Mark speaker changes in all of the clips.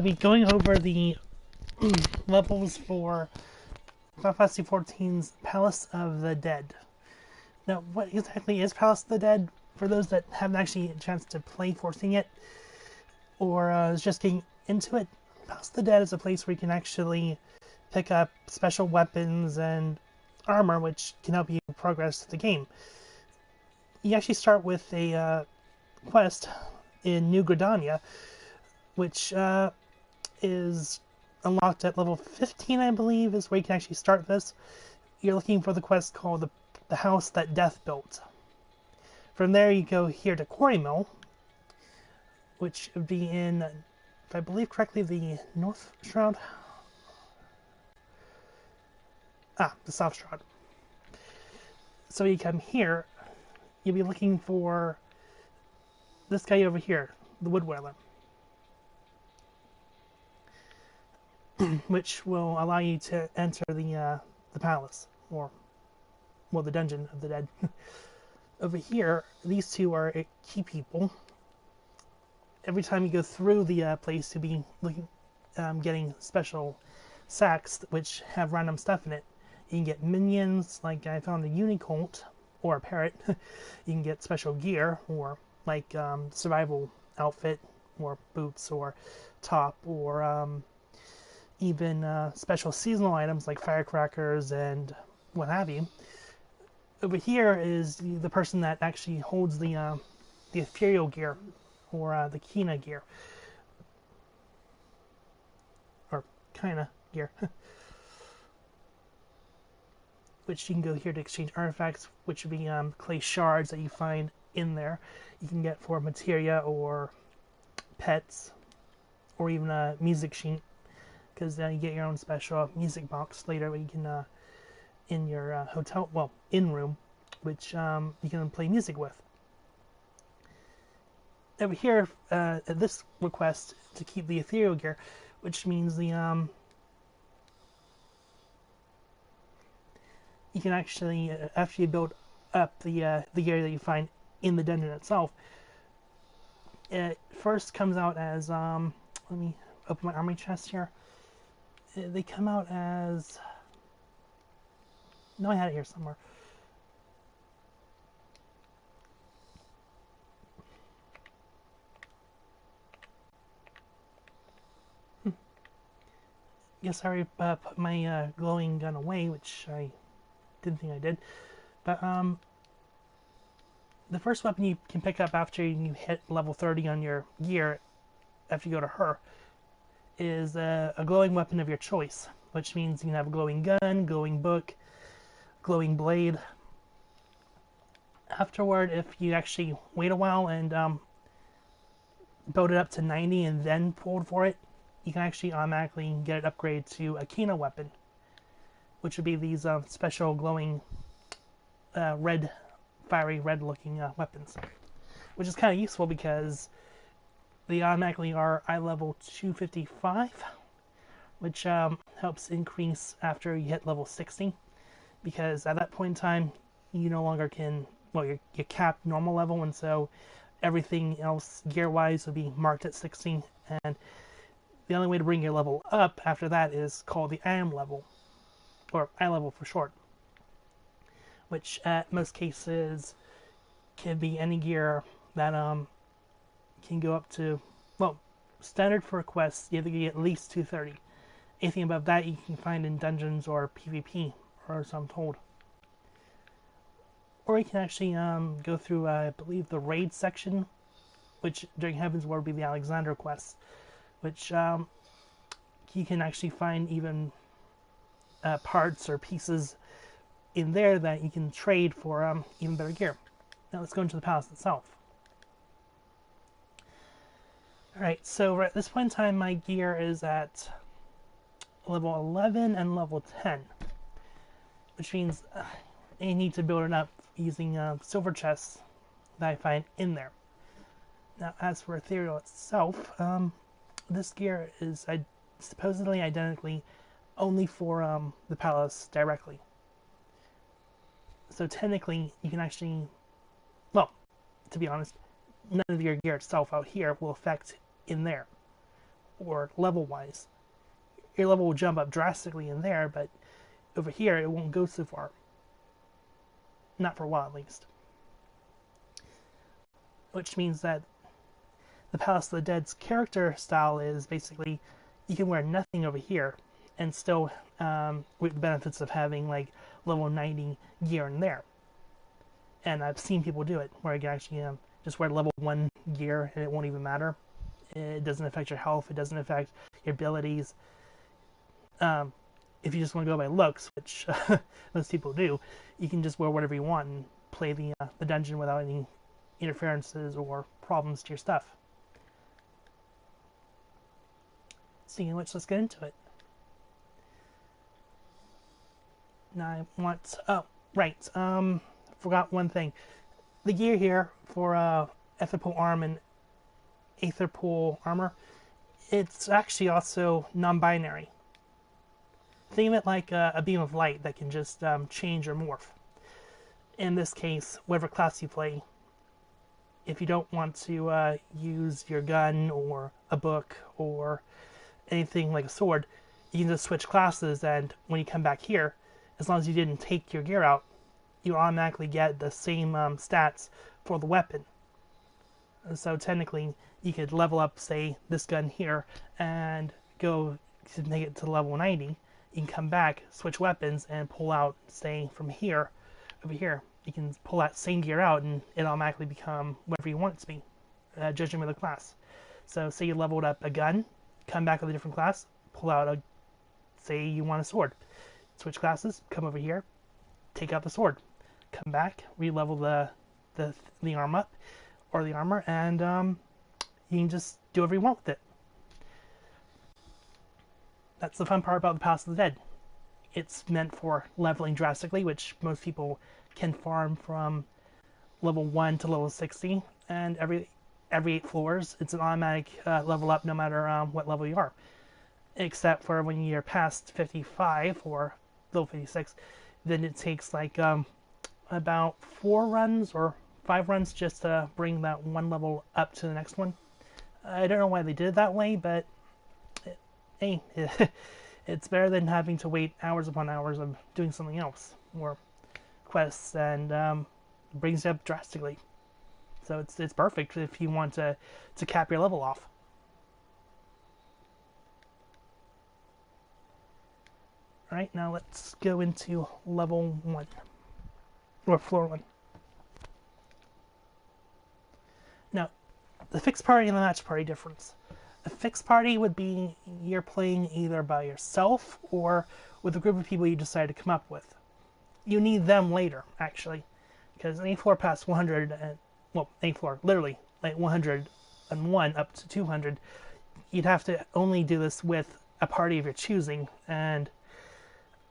Speaker 1: be going over the levels for Final Fantasy XIV's Palace of the Dead. Now, what exactly is Palace of the Dead? For those that haven't actually had a chance to play 14 yet, or just getting into it, Palace of the Dead is a place where you can actually pick up special weapons and armor, which can help you progress the game. You actually start with a quest in New Gridania, which is unlocked at level 15, I believe, is where you can actually start this. You're looking for the quest called the House That Death Built. From there, you go here to Quarry Mill, which would be in, if I believe correctly, the North Shroud. The South Shroud. So you come here, you'll be looking for this guy over here, the Woodwhaler, which will allow you to enter the palace, or, well, the Dungeon of the Dead. Over here, these two are key people. Every time you go through the place, you'll be getting special sacks which have random stuff in it. You can get minions, like I found a Unicolt, or a parrot. You can get special gear, or like survival outfit, or boots, or top, or even special seasonal items like firecrackers and what have you. Over here is the person that actually holds the ethereal gear, or the Kina gear, or kinda gear. Which you can go here to exchange artifacts, which would be clay shards that you find in there. You can get for materia or pets, or even a music sheet, because you get your own special music box later where you can in your hotel, well, in room, which you can play music with. Over here, at this request, to keep the ethereal gear, which means the you can actually, after you build up the gear that you find in the dungeon itself, it first comes out as let me open my army chest here. They come out as, no, I had it here somewhere. Guess I already put my glowing gun away, which I didn't think I did. But the first weapon you can pick up after you hit level 30 on your gear, after you go to her, is a glowing weapon of your choice, which means you can have a glowing gun, glowing book, glowing blade. Afterward, if you actually wait a while and build it up to 90 and then pulled for it, you can actually automatically get it upgraded to a Kina weapon, which would be these special glowing red, fiery red looking weapons, which is kind of useful because they automatically are eye level 255, which helps increase after you hit level 60, because at that point in time you no longer can, well, you're capped normal level, and so everything else gear wise will be marked at 60, and the only way to bring your level up after that is called the IM level, or eye level for short, which at most cases can be any gear that can go up to, well, standard for quests you have to get at least 230. Anything above that you can find in dungeons or PvP, or so I'm told. Or you can actually go through, I believe, the raid section, which during Heaven's War would be the Alexander quest, which you can actually find even parts or pieces in there that you can trade for even better gear. Now let's go into the palace itself. Alright, so at this point in time my gear is at level 11 and level 10, which means I need to build it up using silver chests that I find in there. Now as for ethereal itself, this gear is supposedly identically only for the palace directly. So technically you can actually, well, to be honest, none of your gear itself out here will affect in there. or level-wise. Your level will jump up drastically in there, but over here it won't go so far. Not for a while, at least. Which means that the Palace of the Dead's character style is basically you can wear nothing over here and still reap the benefits of having like level 90 gear in there. And I've seen people do it where you can actually just wear level 1 gear and it won't even matter. It doesn't affect your health, it doesn't affect your abilities. If you just want to go by looks, which most people do, you can just wear whatever you want and play the dungeon without any interferences or problems to your stuff. Speaking of which, let's get into it. Now I want... Oh, right. Forgot one thing. The gear here for Aetherpool Arm and Aetherpool Armor, it's actually also non-binary. Think of it like a beam of light that can just change or morph. In this case, whatever class you play, if you don't want to use your gun or a book or anything like a sword, you can just switch classes, and when you come back here, as long as you didn't take your gear out, you automatically get the same stats for the weapon. And so technically, you could level up, say, this gun here, and go to make it to level 90. You can come back, switch weapons, and pull out, say, from here, over here. You can pull that same gear out, and it automatically become whatever you want it to be, judging by the class. So say you leveled up a gun, come back with a different class, pull out a, say you want a sword. Switch classes, come over here, take out the sword, come back, re-level the arm up, or the armor, and you can just do whatever you want with it. That's the fun part about the Palace of the Dead. It's meant for leveling drastically, which most people can farm from level 1 to level 60, and every 8 floors, it's an automatic level up no matter what level you are. Except for when you're past 55 or level 56, then it takes like about 4 runs or 5 runs just to bring that one level up to the next one. I don't know why they did it that way, but hey, it's better than having to wait hours upon hours of doing something else or quests, and brings it up drastically. So it's perfect if you want to cap your level off. Alright, now let's go into level 1, or floor 1. Now, the fixed party and the match party difference. A fixed party would be you're playing either by yourself or with a group of people you decide to come up with. You need them later, actually, because any floor past 100, well, any floor, literally, like 101 up to 200, you'd have to only do this with a party of your choosing, and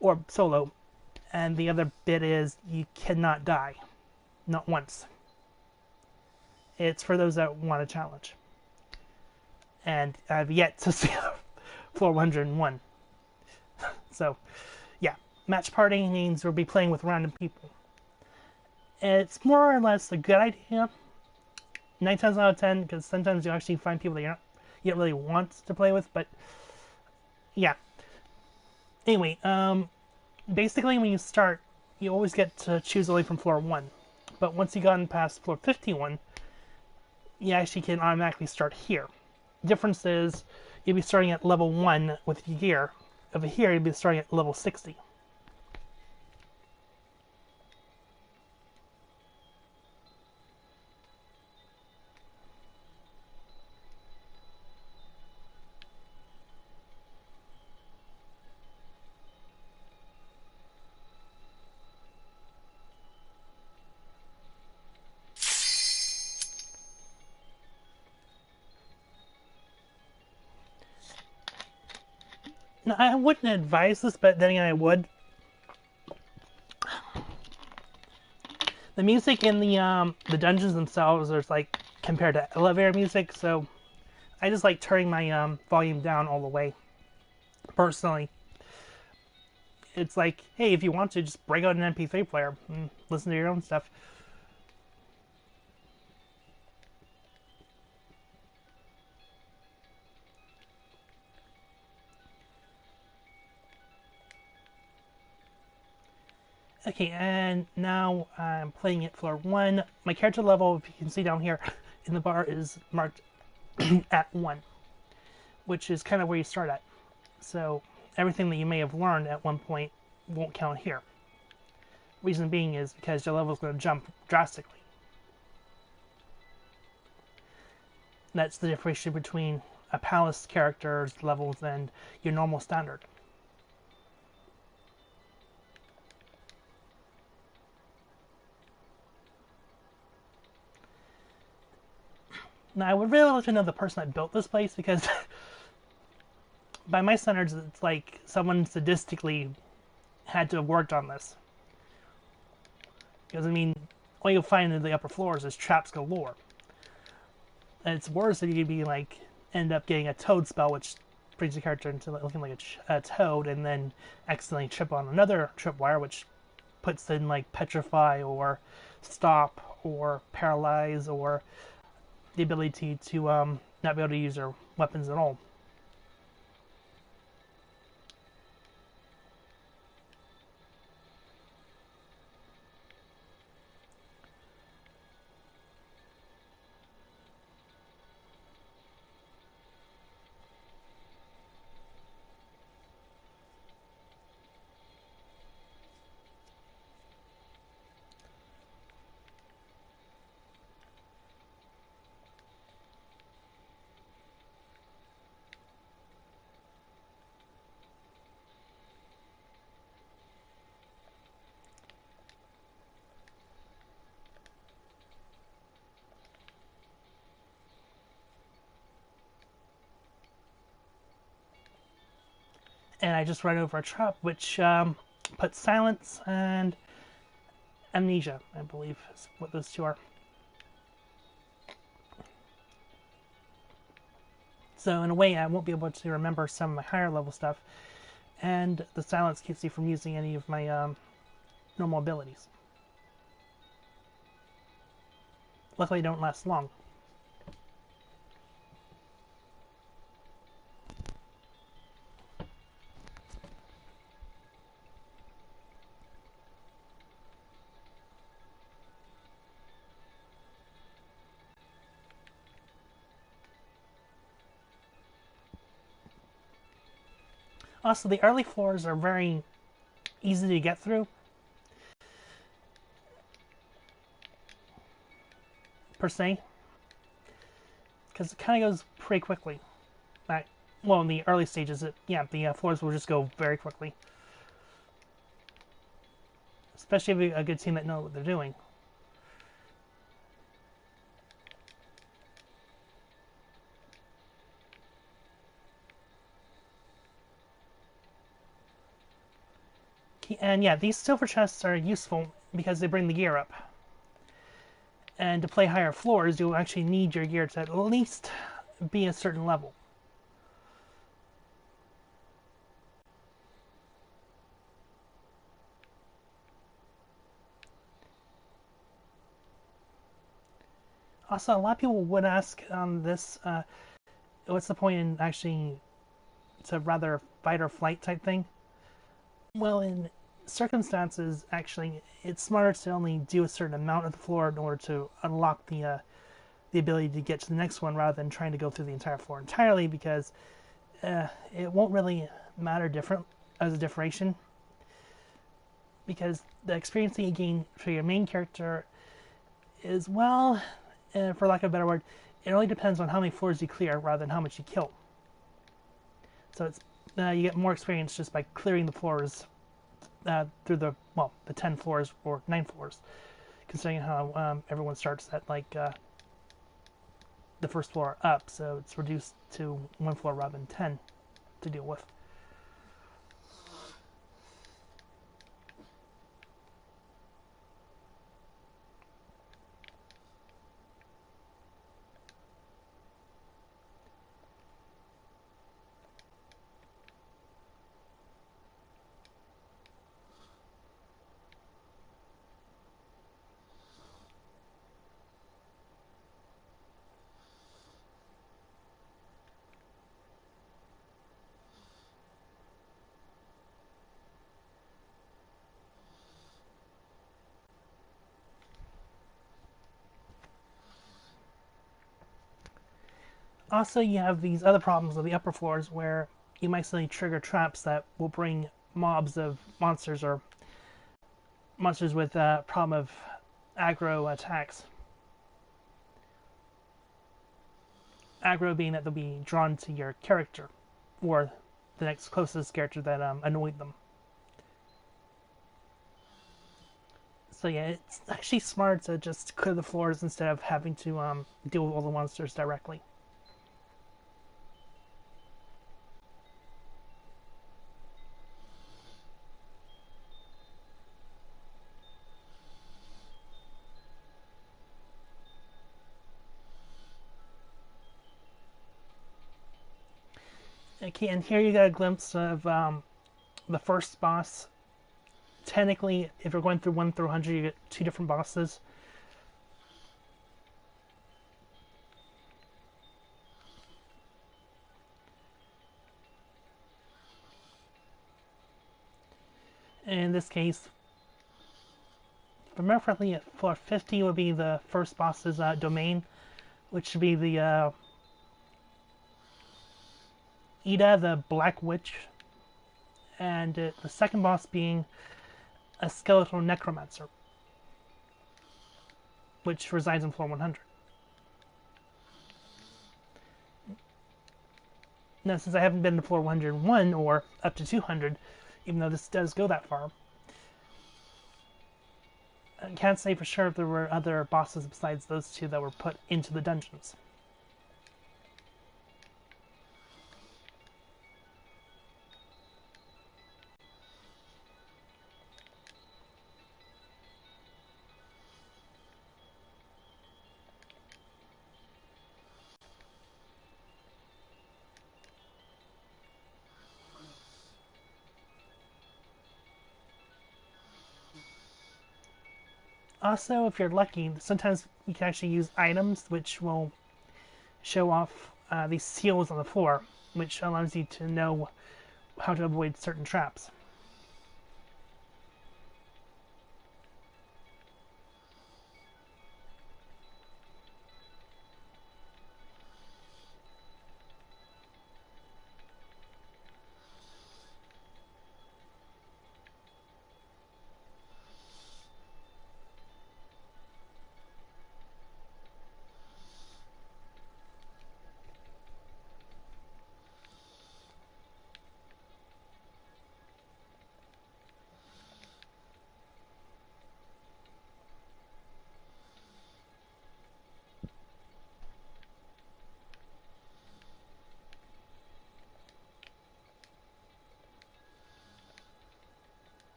Speaker 1: or solo. And the other bit is you cannot die, not once. It's for those that want a challenge. And I've yet to see floor 101. So, yeah. Match party means we'll be playing with random people. It's more or less a good idea. 9 times out of 10, because sometimes you actually find people that you don't really want to play with, but yeah. Anyway, basically when you start, you always get to choose only from floor 1. But once you've gotten past floor 51, you actually can automatically start here. Difference is you'll be starting at level 1 with your gear. Over here, you'll be starting at level 60. Now, I wouldn't advise this, but then again I would. The music in the dungeons themselves is like compared to elevator music, so I just like turning my volume down all the way. Personally, it's like, hey, if you want to, just break out an MP3 player and listen to your own stuff. Okay, and now I'm playing it floor 1. My character level, if you can see down here in the bar, is marked at 1, which is kind of where you start at. So everything that you may have learned at one point won't count here. Reason being is because your level is going to jump drastically. That's the difference between a palace character's levels and your normal standard. Now, I would really like to know the person that built this place, because by my standards, it's like someone sadistically had to have worked on this. Because, I mean, all you'll find in the upper floors is traps galore. And it's worse that you'd be like, end up getting a toad spell, which brings the character into looking like a toad, and then accidentally trip on another tripwire, which puts in like petrify or stop or paralyze or the ability to not be able to use their weapons at all. And I just run over a trap, which puts silence and amnesia, I believe, is what those two are. So in a way, I won't be able to remember some of my higher level stuff, and the silence keeps me from using any of my normal abilities. Luckily, they don't last long. Also, the early floors are very easy to get through, per se, because it kind of goes pretty quickly. Well, in the early stages, the floors will just go very quickly, especially if you have a good team that knows what they're doing. And yeah, these silver chests are useful because they bring the gear up. And to play higher floors, you'll actually need your gear to at least be a certain level. Also, a lot of people would ask on this, what's the point in actually, it's a rather fight or flight type thing? Well, in circumstances, actually, it's smarter to only do a certain amount of the floor in order to unlock the ability to get to the next one, rather than trying to go through the entire floor entirely, because it won't really matter different as a differentiation, because the experience that you gain for your main character is, well, for lack of a better word, it only depends on how many floors you clear rather than how much you kill. So it's you get more experience just by clearing the floors through the 10 floors or 9 floors, considering how everyone starts at like the first floor up, so it's reduced to 1 floor rather than 10 to deal with. Also, you have these other problems on the upper floors where you might suddenly trigger traps that will bring mobs of monsters or monsters with a problem of aggro attacks. Aggro being that they'll be drawn to your character or the next closest character that annoyed them. So yeah, it's actually smart to just clear the floors instead of having to deal with all the monsters directly. Okay, and here you got a glimpse of the first boss. Technically, if you're going through 1 through 100, you get 2 different bosses. In this case, if I remember correctly, floor 50 would be the first boss's domain, which should be the Ida, the Black Witch, and the second boss being a skeletal necromancer, which resides on floor 100. Now, since I haven't been to floor 101 or up to 200, even though this does go that far, I can't say for sure if there were other bosses besides those 2 that were put into the dungeons. Also, if you're lucky, sometimes you can actually use items which will show off these seals on the floor, which allows you to know how to avoid certain traps.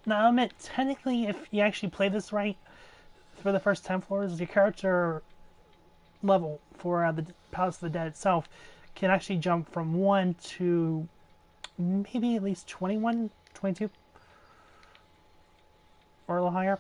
Speaker 1: Now, I'll admit, technically, if you actually play this right, for the first 10 floors, your character level for the Palace of the Dead itself can actually jump from 1 to maybe at least 21, 22, or a little higher.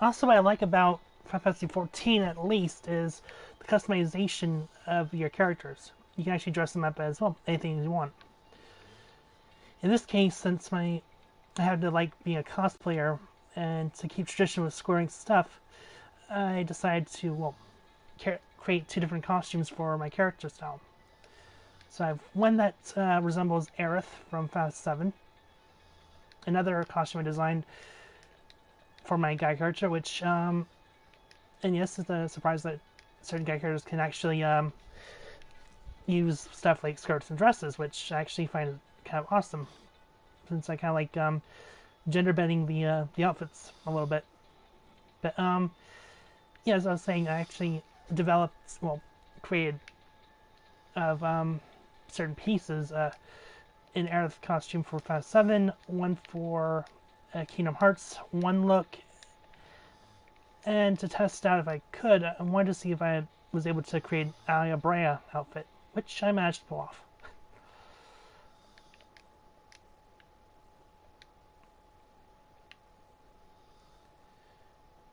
Speaker 1: Also, what I like about Final Fantasy XIV, at least, is the customization of your characters. You can actually dress them up as, well, anything you want. In this case, since I had to like be a cosplayer and to keep tradition with scoring stuff, I decided to, well, create 2 different costumes for my character style. So I have one that resembles Aerith from Fast 7, another costume I designed for my guy character, which And yes, it's a surprise that certain characters can actually use stuff like skirts and dresses, which I actually find kind of awesome, since I kind of like gender bending the outfits a little bit. But yeah, as I was saying, I actually developed, well, created of certain pieces. An Aerith costume for Fast 7, one for Kingdom Hearts, one look, and to test out if I could, I wanted to see if I was able to create an Aya Brea outfit, which I managed to pull off.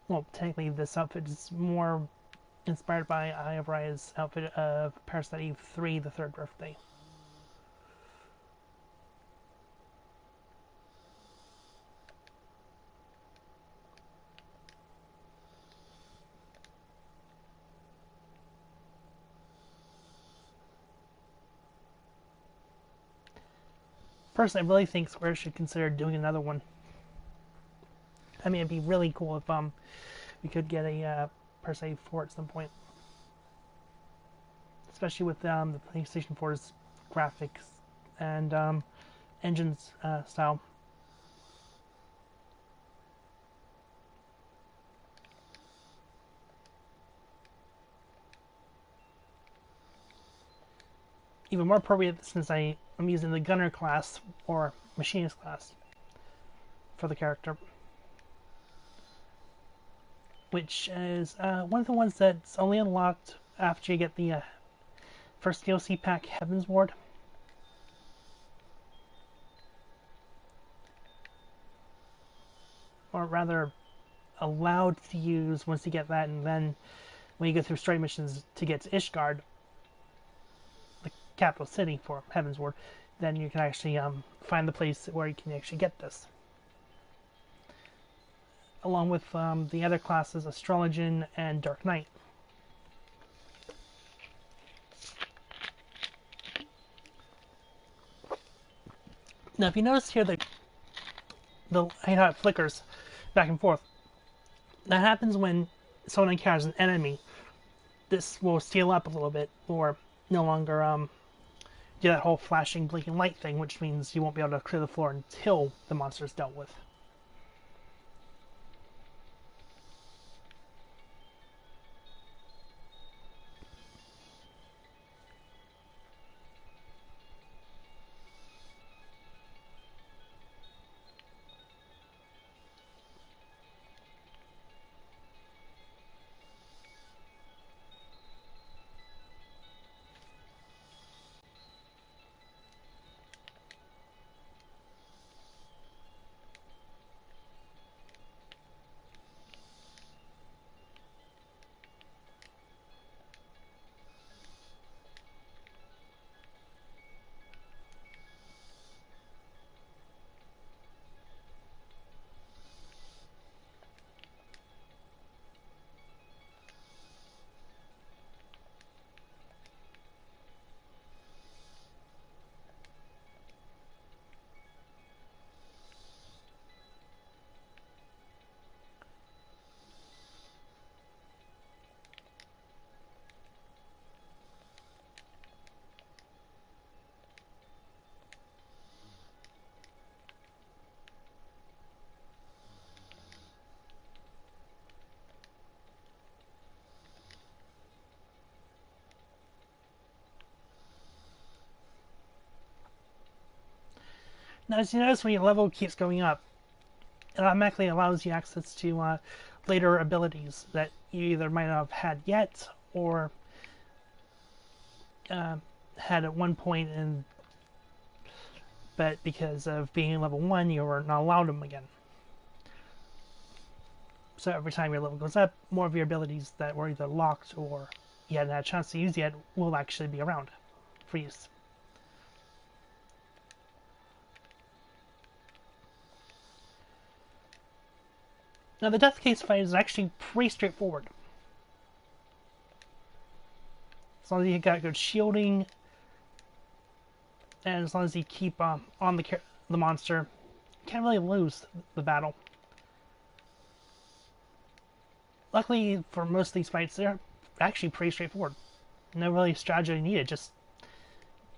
Speaker 1: Well, technically this outfit is more inspired by Aya Brea's outfit of Parasite Eve 3, the third birthday. Personally, I really think Square should consider doing another one. I mean, it'd be really cool if we could get a Parasite 4 at some point. Especially with the PlayStation 4's graphics and engines style. Even more appropriate since I'm using the gunner class or machinist class for the character, which is one of the ones that's only unlocked after you get the first DLC pack, Heaven's Ward. Or rather, allowed to use once you get that, and then when you go through story missions to get to Ishgard, the capital city for Heaven's Ward, then you can actually find the place where you can actually get this. Along with the other classes, Astrologian and Dark Knight. Now, if you notice here, the how it flickers back and forth. That happens when someone encounters an enemy. This will steal up a little bit, or no longer do that whole flashing, blinking light thing, which means you won't be able to clear the floor until the monster is dealt with. Now, as you notice, when your level keeps going up, it automatically allows you access to later abilities that you either might not have had yet, or had at one point, but because of being level 1, you were not allowed them again. So every time your level goes up, more of your abilities that were either locked or you hadn't had a chance to use yet will actually be around for use. Now, the Death Case fight is actually pretty straightforward. As long as you got good shielding, and as long as you keep on the monster, you can't really lose the battle. luckily for most of these fights, they're actually pretty straightforward. No really strategy needed. Just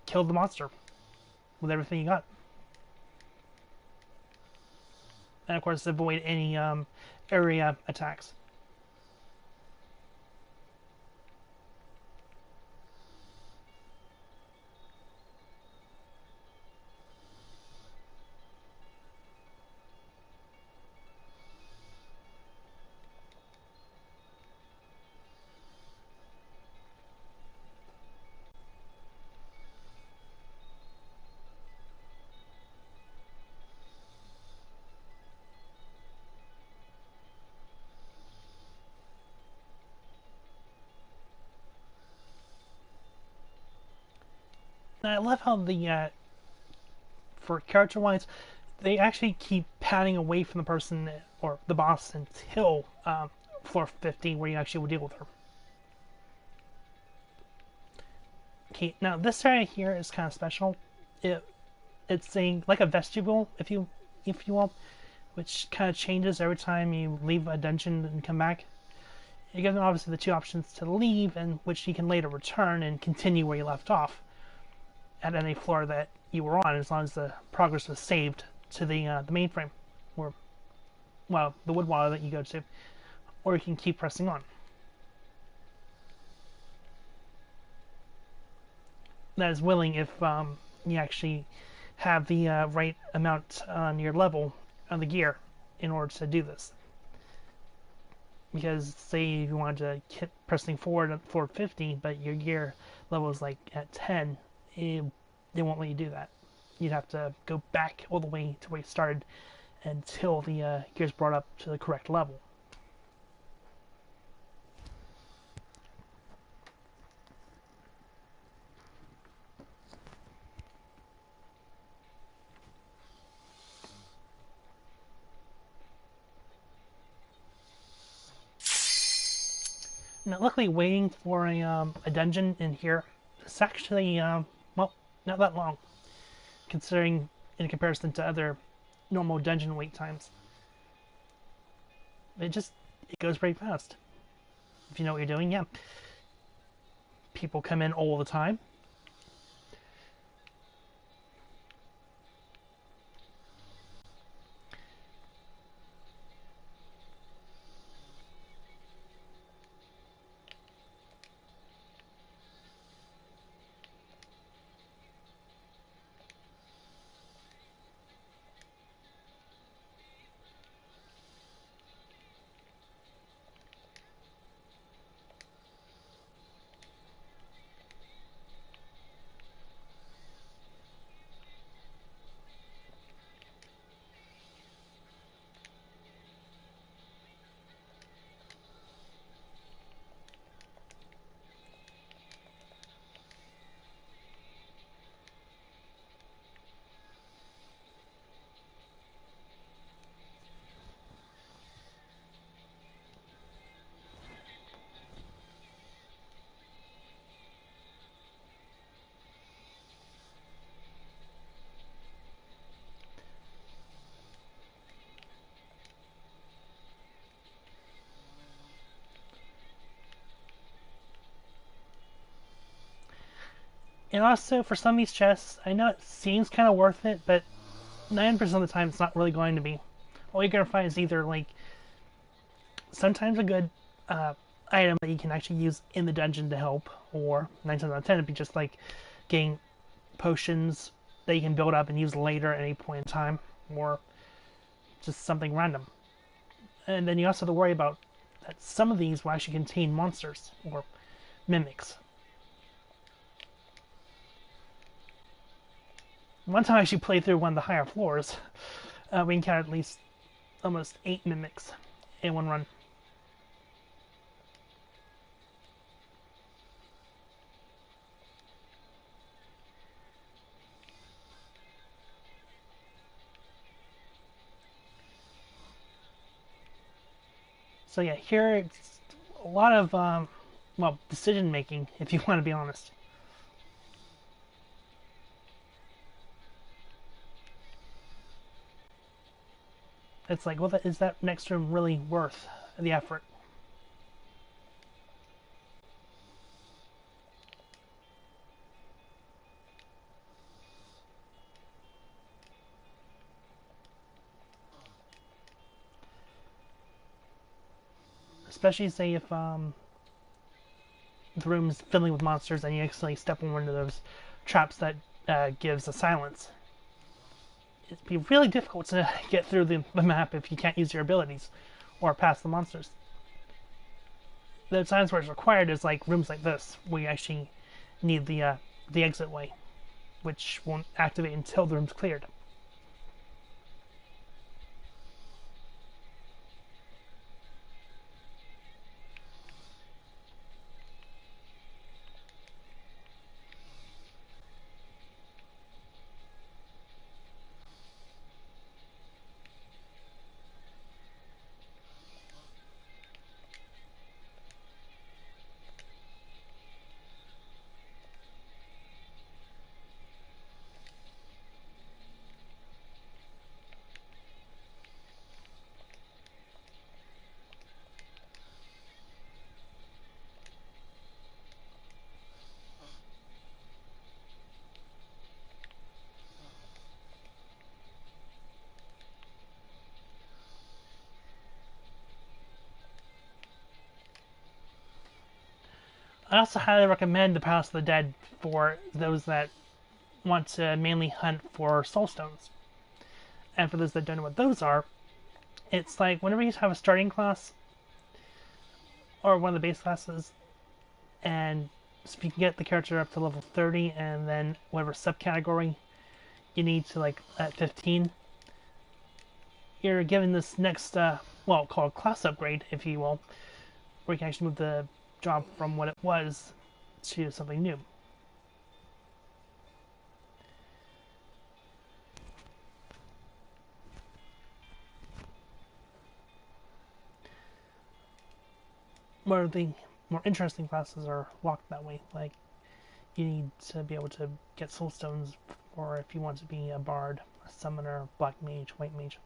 Speaker 1: kill the monster with everything you got, and of course avoid any area attacks. And I love how for character-wise, they actually keep padding away from the person or the boss until floor 50, where you actually will deal with her. Okay, now this area here is kind of special. It's like a vestibule, if you will, which kind of changes every time you leave a dungeon and come back. You give them obviously the two options to leave, and which you can later return and continue where you left off at any floor that you were on, as long as the progress was saved to the mainframe, or well, the wood wall that you go to, or you can keep pressing on. That is willing if you actually have the right amount on your level on the gear in order to do this. Because say if you wanted to keep pressing forward at 450, but your gear level is like at 10, they won't let you do that. You'd have to go back all the way to where you started until the gear's brought up to the correct level. Now, luckily, waiting for a dungeon in here is actually, well, not that long, considering in comparison to other normal dungeon wait times. It goes pretty fast. If you know what you're doing, yeah. People come in all the time. And also, for some of these chests, I know it seems kind of worth it, but 9% of the time it's not really going to be. All you're going to find is either, like, sometimes a good item that you can actually use in the dungeon to help, or 9 times out of 10 it'd be just like getting potions that you can build up and use later at any point in time, or just something random. And then you also have to worry about that some of these will actually contain monsters, or mimics. One time I actually played through one of the higher floors. We encountered at least almost 8 mimics in one run. So yeah, here it's a lot of well, decision making, if you want to be honest. It's like, well, is that next room really worth the effort? especially say if the room's filling with monsters and you accidentally step on one of those traps that gives a silence. It'd be really difficult to get through the map if you can't use your abilities or pass the monsters. The times where it's required is like rooms like this, where you actually need the exit way, which won't activate until the room's cleared. I also highly recommend the Palace of the Dead for those that want to mainly hunt for soul stones. And for those that don't know what those are, it's like whenever you have a starting class or one of the base classes, and so you can get the character up to level 30, and then whatever subcategory you need to like at 15, you're given this next well, called class upgrade, if you will, where you can actually move the job from what it was to something new. Where the more interesting classes are locked that way, like you need to be able to get soul stones, or if you want to be a bard, a summoner, black mage, white mage.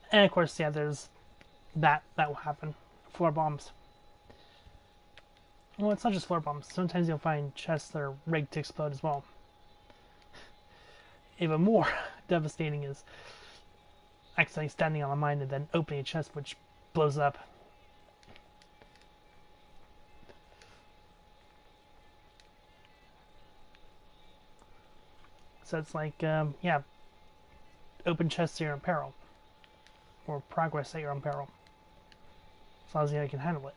Speaker 1: And of course, yeah, there's that will happen. Floor bombs. Well, it's not just floor bombs. Sometimes you'll find chests that are rigged to explode as well. Even more devastating is accidentally standing on a mine and then opening a chest which blows up. So it's like, yeah, open chests at your own peril, or progress at your own peril, as long as you can handle it.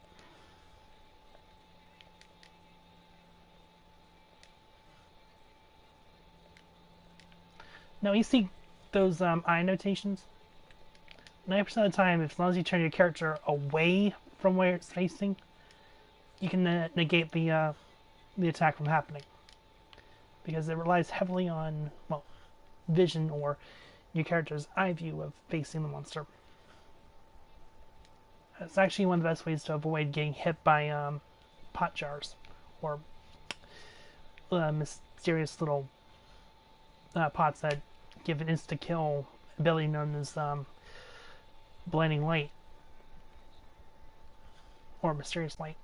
Speaker 1: Now you see those eye notations. 90% of the time, as long as you turn your character away from where it's facing, you can negate the attack from happening, because it relies heavily on, well, vision or your character's eye view of facing the monster. It's actually one of the best ways to avoid getting hit by pot jars or mysterious little pots that give an insta-kill ability known as blinding light or mysterious light.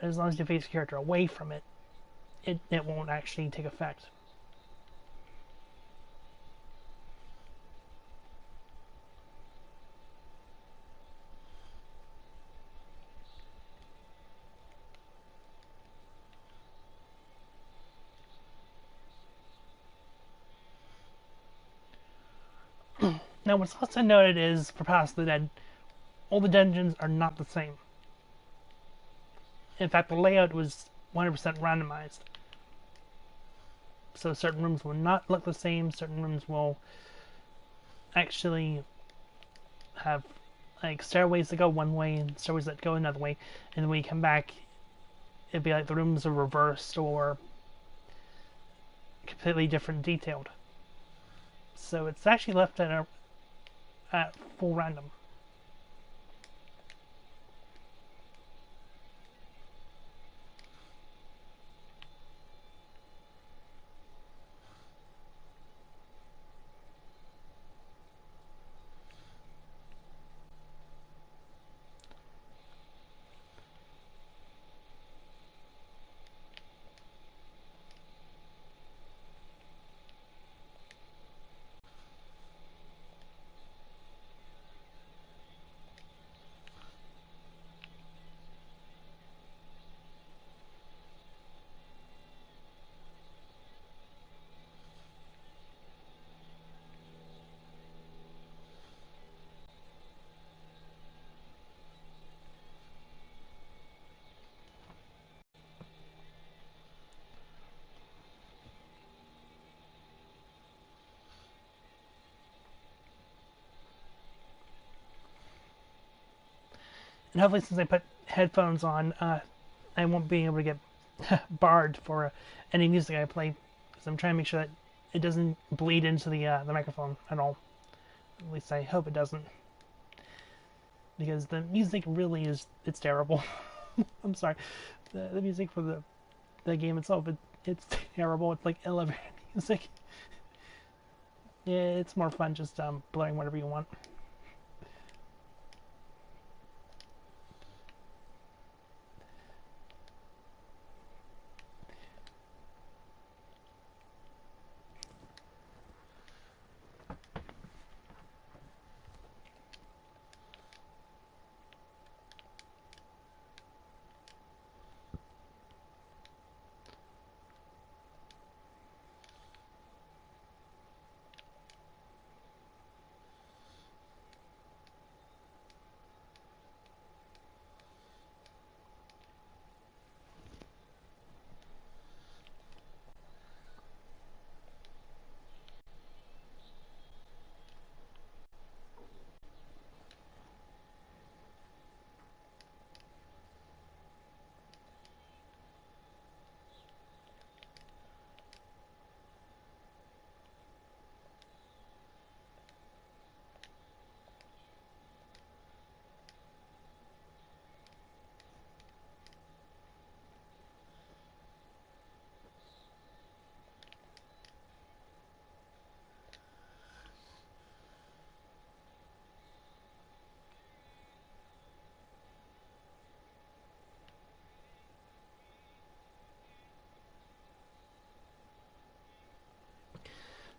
Speaker 1: As long as you face your character away from it, it won't actually take effect. Now, what's also noted is, for Past the Dead, all the dungeons are not the same. In fact, the layout was 100% randomized. So certain rooms will not look the same, certain rooms will actually have like stairways that go one way and stairways that go another way, and when you come back, it'd be like the rooms are reversed or completely different detailed. So it's actually left at full random. And hopefully, since I put headphones on, I won't be able to get barred for any music I play, because I'm trying to make sure that it doesn't bleed into the microphone at all. At least I hope it doesn't, because the music really it's terrible. I'm sorry, the music for the game itself it's terrible. It's like elevator music. Yeah, it's more fun just blowing whatever you want.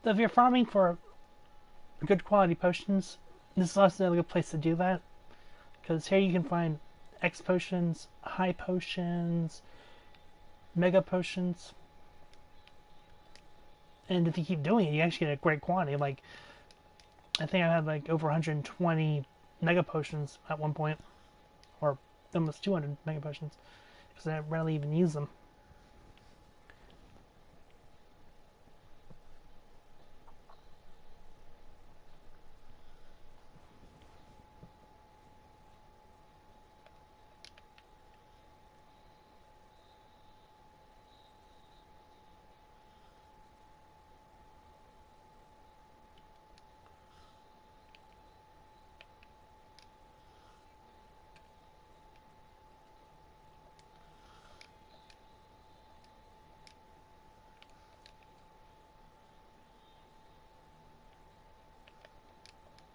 Speaker 1: So if you're farming for good quality potions, this is also a good place to do that, because here you can find X potions, high potions, mega potions, and if you keep doing it, you actually get a great quantity. Like I think I had like over 120 mega potions at one point, or almost 200 mega potions, because I rarely even use them.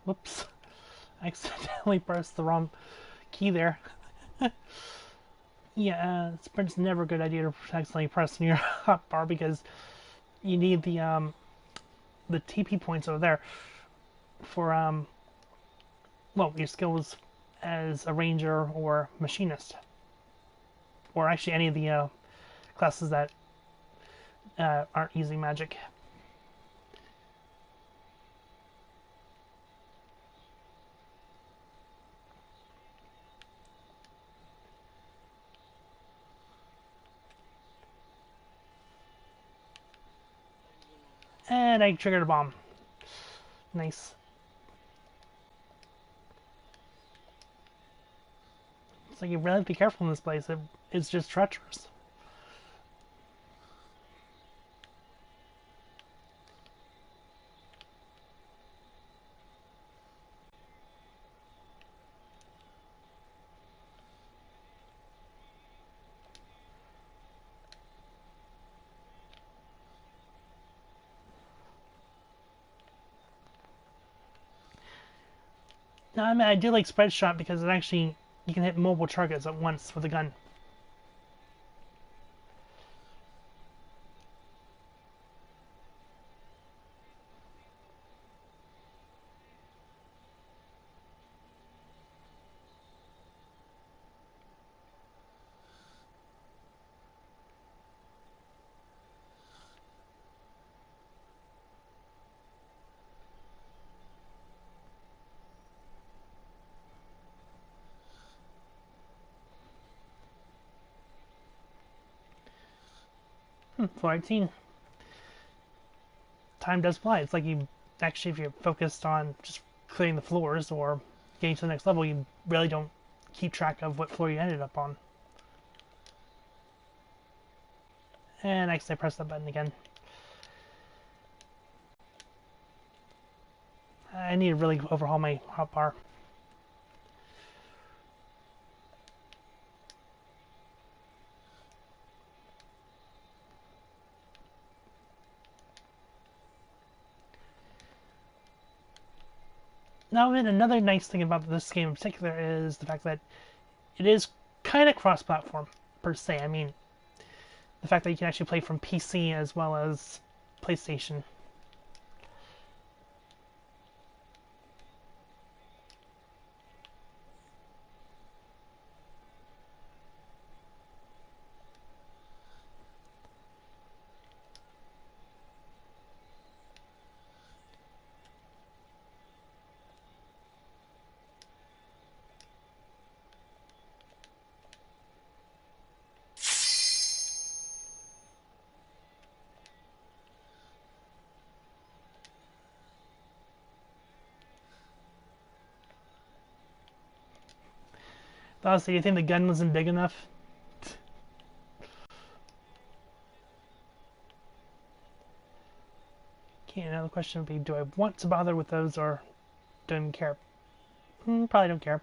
Speaker 1: Whoops, I accidentally pressed the wrong key there. Yeah, sprint's never a good idea to accidentally press near hotbar, because you need the TP points over there for well, your skills as a ranger or machinist, or actually any of the classes that aren't using magic. And I triggered a bomb. Nice. like you really have to be careful in this place. It's just treacherous. Now, I mean, I do like spread shot because it actually you can hit multiple targets at once with a gun. Floor 18. Time does fly. It's like you actually, if you're focused on just clearing the floors or getting to the next level, you really don't keep track of what floor you ended up on. And next I press that button again. I need to really overhaul my hotbar. Now, another nice thing about this game in particular is the fact that it is kind of cross-platform, per se. I mean, the fact that you can actually play from PC as well as PlayStation. Honestly, you think the gun wasn't big enough? Okay, another question would be, do I want to bother with those or don't even care? Probably don't care.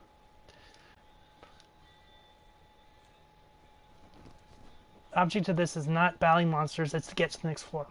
Speaker 1: Object of this is not battling monsters, it's to get to the next floor.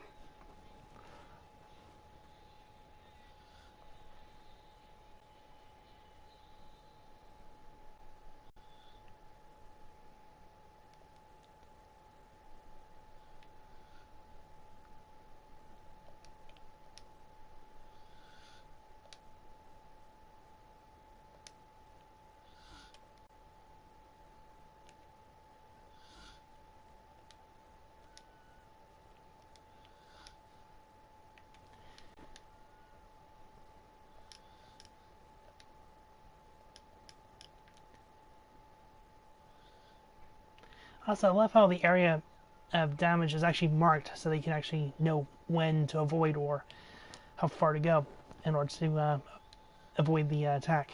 Speaker 1: Also, I love how the area of damage is actually marked so they can actually know when to avoid or how far to go in order to avoid the attack.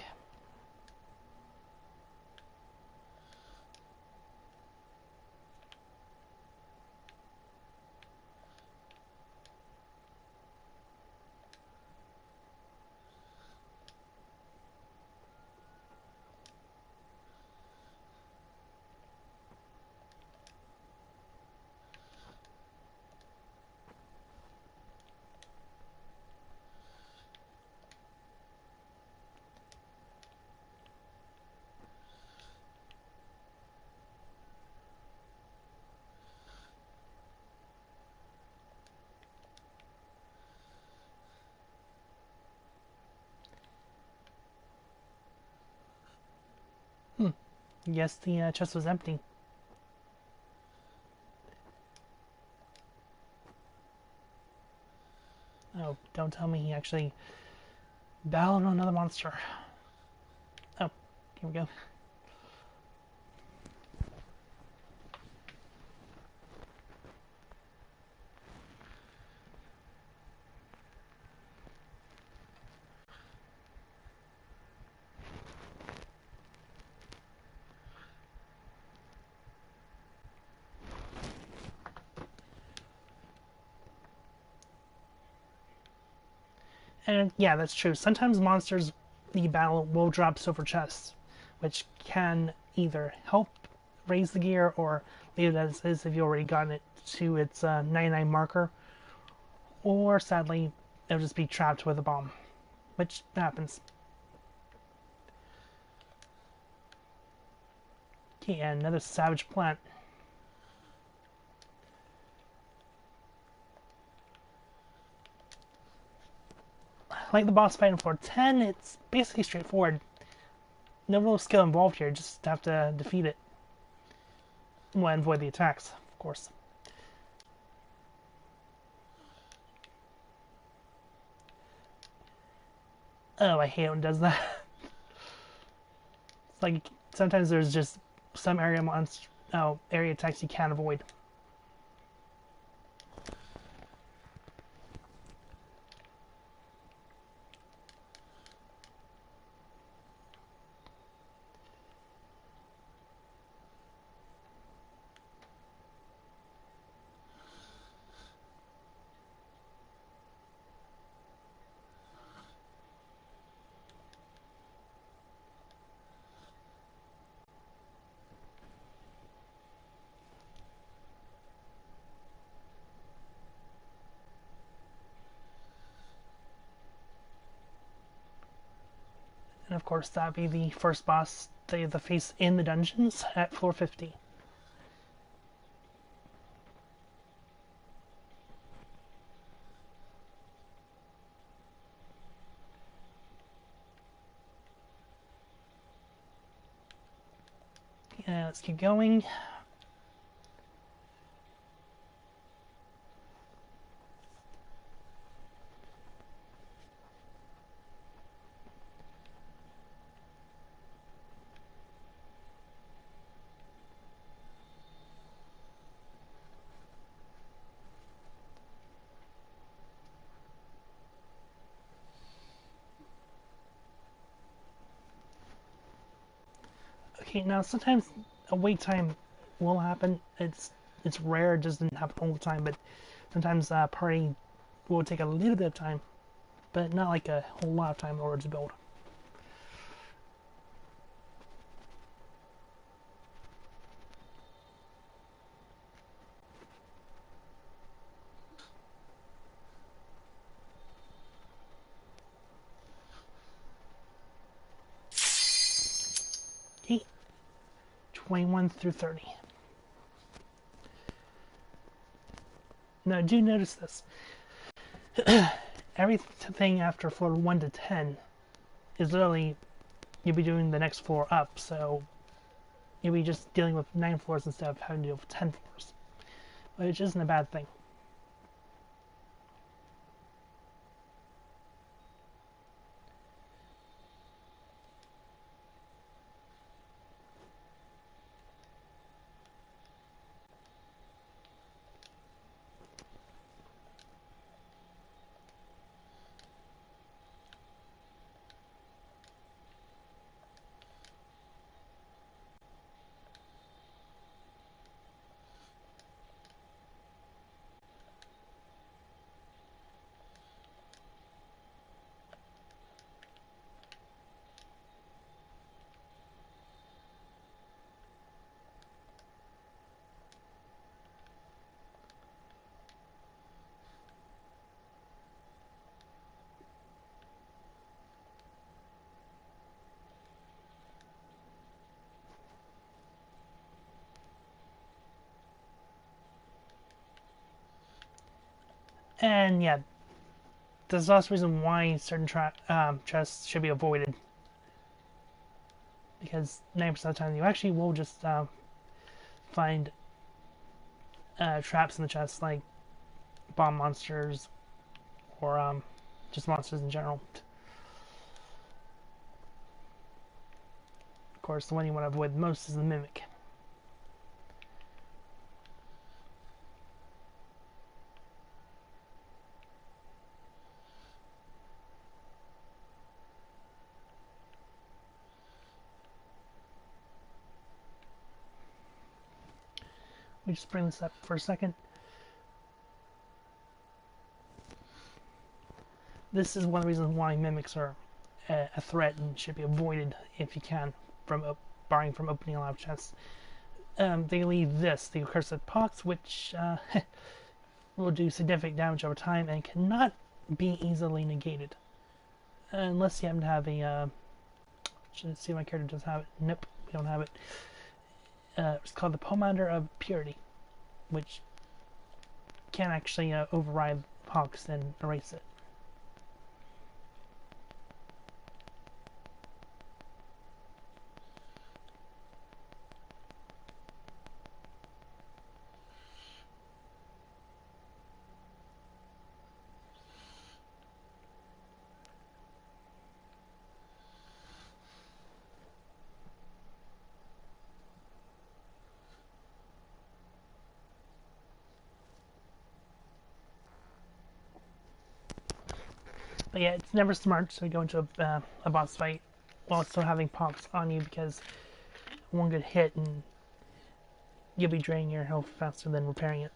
Speaker 1: Yes, the chest was empty. Oh, don't tell me he actually battled another monster. Oh, here we go. And yeah, that's true. Sometimes monsters the battle will drop silver chests, which can either help raise the gear or leave it as is if you already gotten it to its 99 marker, or sadly, it'll just be trapped with a bomb, which happens. Okay, and another savage plant. Like the boss fight in floor 10, it's basically straightforward. No real skill involved here, just have to defeat it. Well, and avoid the attacks, of course. Oh, I hate when it does that. It's like sometimes there's just some area attacks you can't avoid. And of course, that'd be the first boss that you have to face in the dungeons at floor 50. Let's keep going. Okay, now sometimes a wait time will happen. It's rare, it doesn't happen all the time, but sometimes party will take a little bit of time, but not like a whole lot of time in order to build. Okay, 21 through 30. Now, do notice this. Everything after floor 1 to 10 is literally you'll be doing the next floor up, so you'll be just dealing with 9 floors instead of having to deal with 10 floors, which isn't a bad thing. And yeah, there's also reason why certain chests should be avoided. Because 90% of the time you actually will just find traps in the chest, like bomb monsters or just monsters in general. Of course, the one you want to avoid most is the mimic. Let me just bring this up for a second. this is one of the reasons why mimics are a threat and should be avoided if you can, from barring from opening a lot of chests. They leave this, the accursed pox, which will do significant damage over time and cannot be easily negated. Unless you happen to have a... should see if my character does have it. Nope, we don't have it. It's called the Pomander of Purity, which can actually override pox and erase it. But yeah, it's never smart to go into a boss fight while still having pox on you, because one good hit and you'll be draining your health faster than repairing it.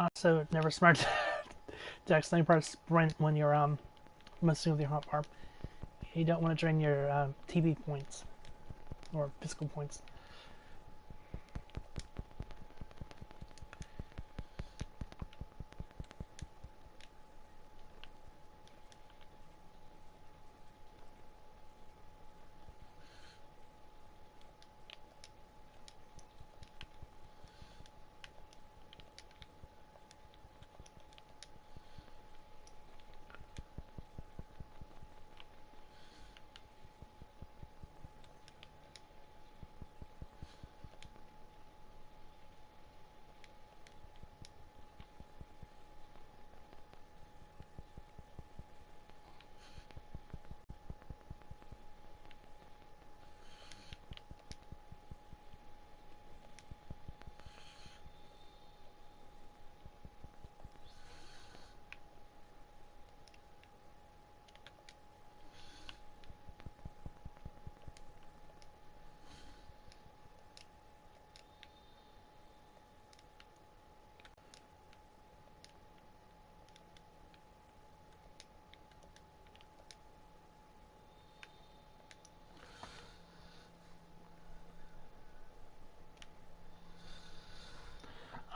Speaker 1: Also, never smart to accidentally press sprint when you're messing with your hotbar. You don't want to drain your TP points or physical points.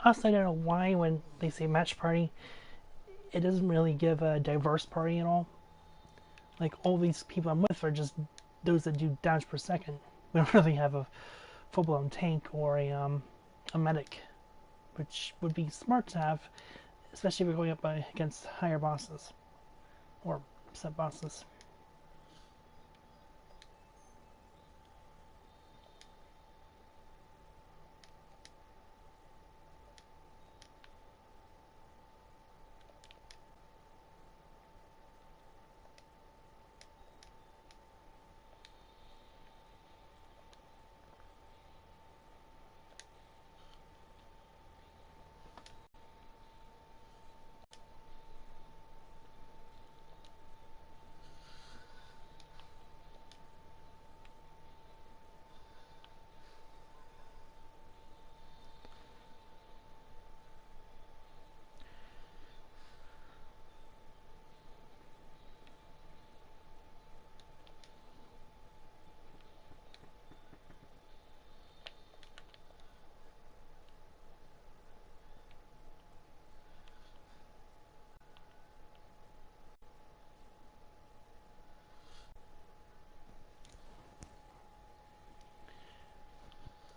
Speaker 1: Also, I don't know why when they say match party, it doesn't really give a diverse party at all. Like, all these people I'm with are just those that do damage per second. We don't really have a full-blown tank or a medic, which would be smart to have, especially if we're going up against higher bosses or set bosses.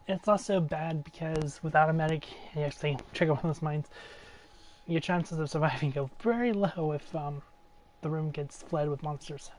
Speaker 1: It's also bad because without a medic, you actually trigger one of those mines, your chances of surviving go very low if the room gets flooded with monsters.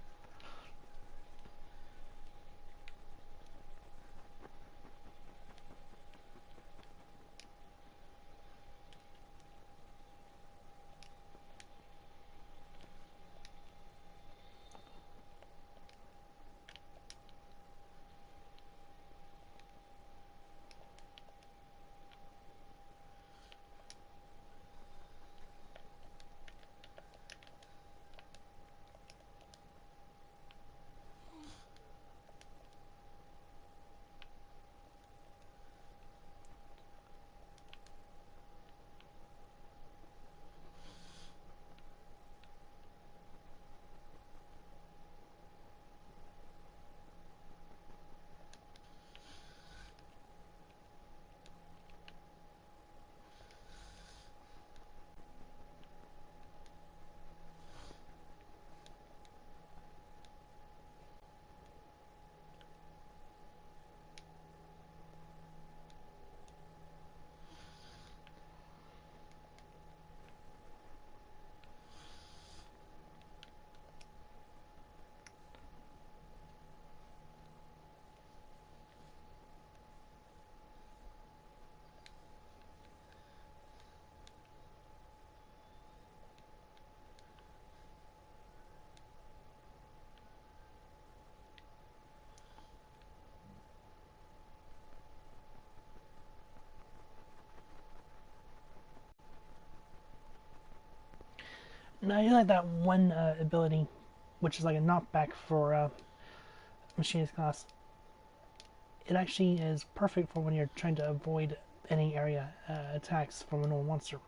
Speaker 1: Now you like that one ability, which is like a knockback for machinist class. It actually is perfect for when you're trying to avoid any area attacks from a normal monster.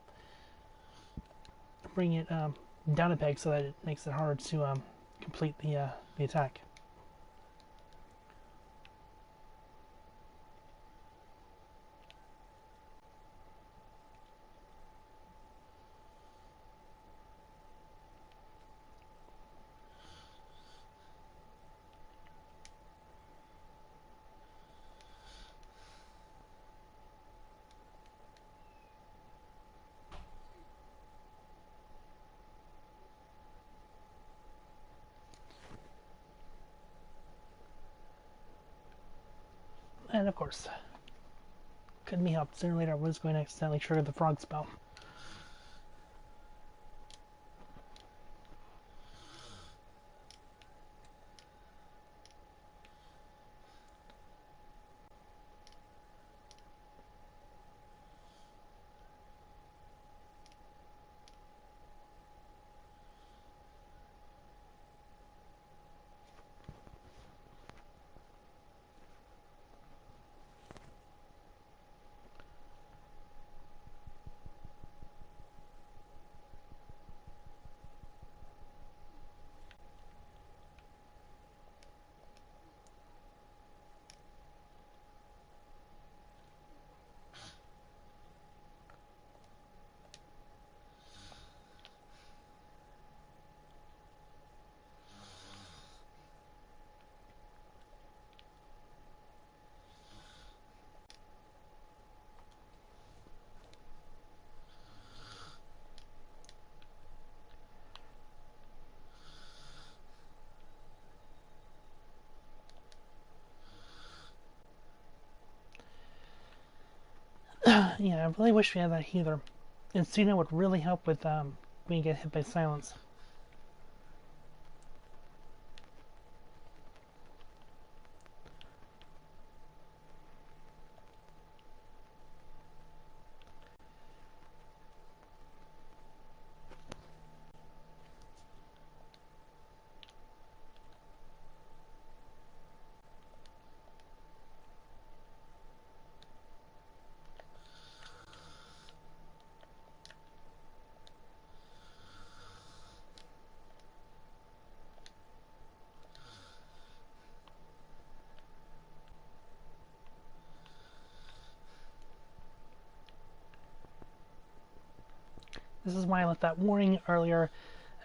Speaker 1: Bring it down a peg so that it makes it harder to complete the attack. And of course, couldn't be helped. Sooner or later I was going to accidentally trigger the frog spell. Yeah, I really wish we had that healer. And Cena would really help with when you get hit by silence. This is why I left that warning earlier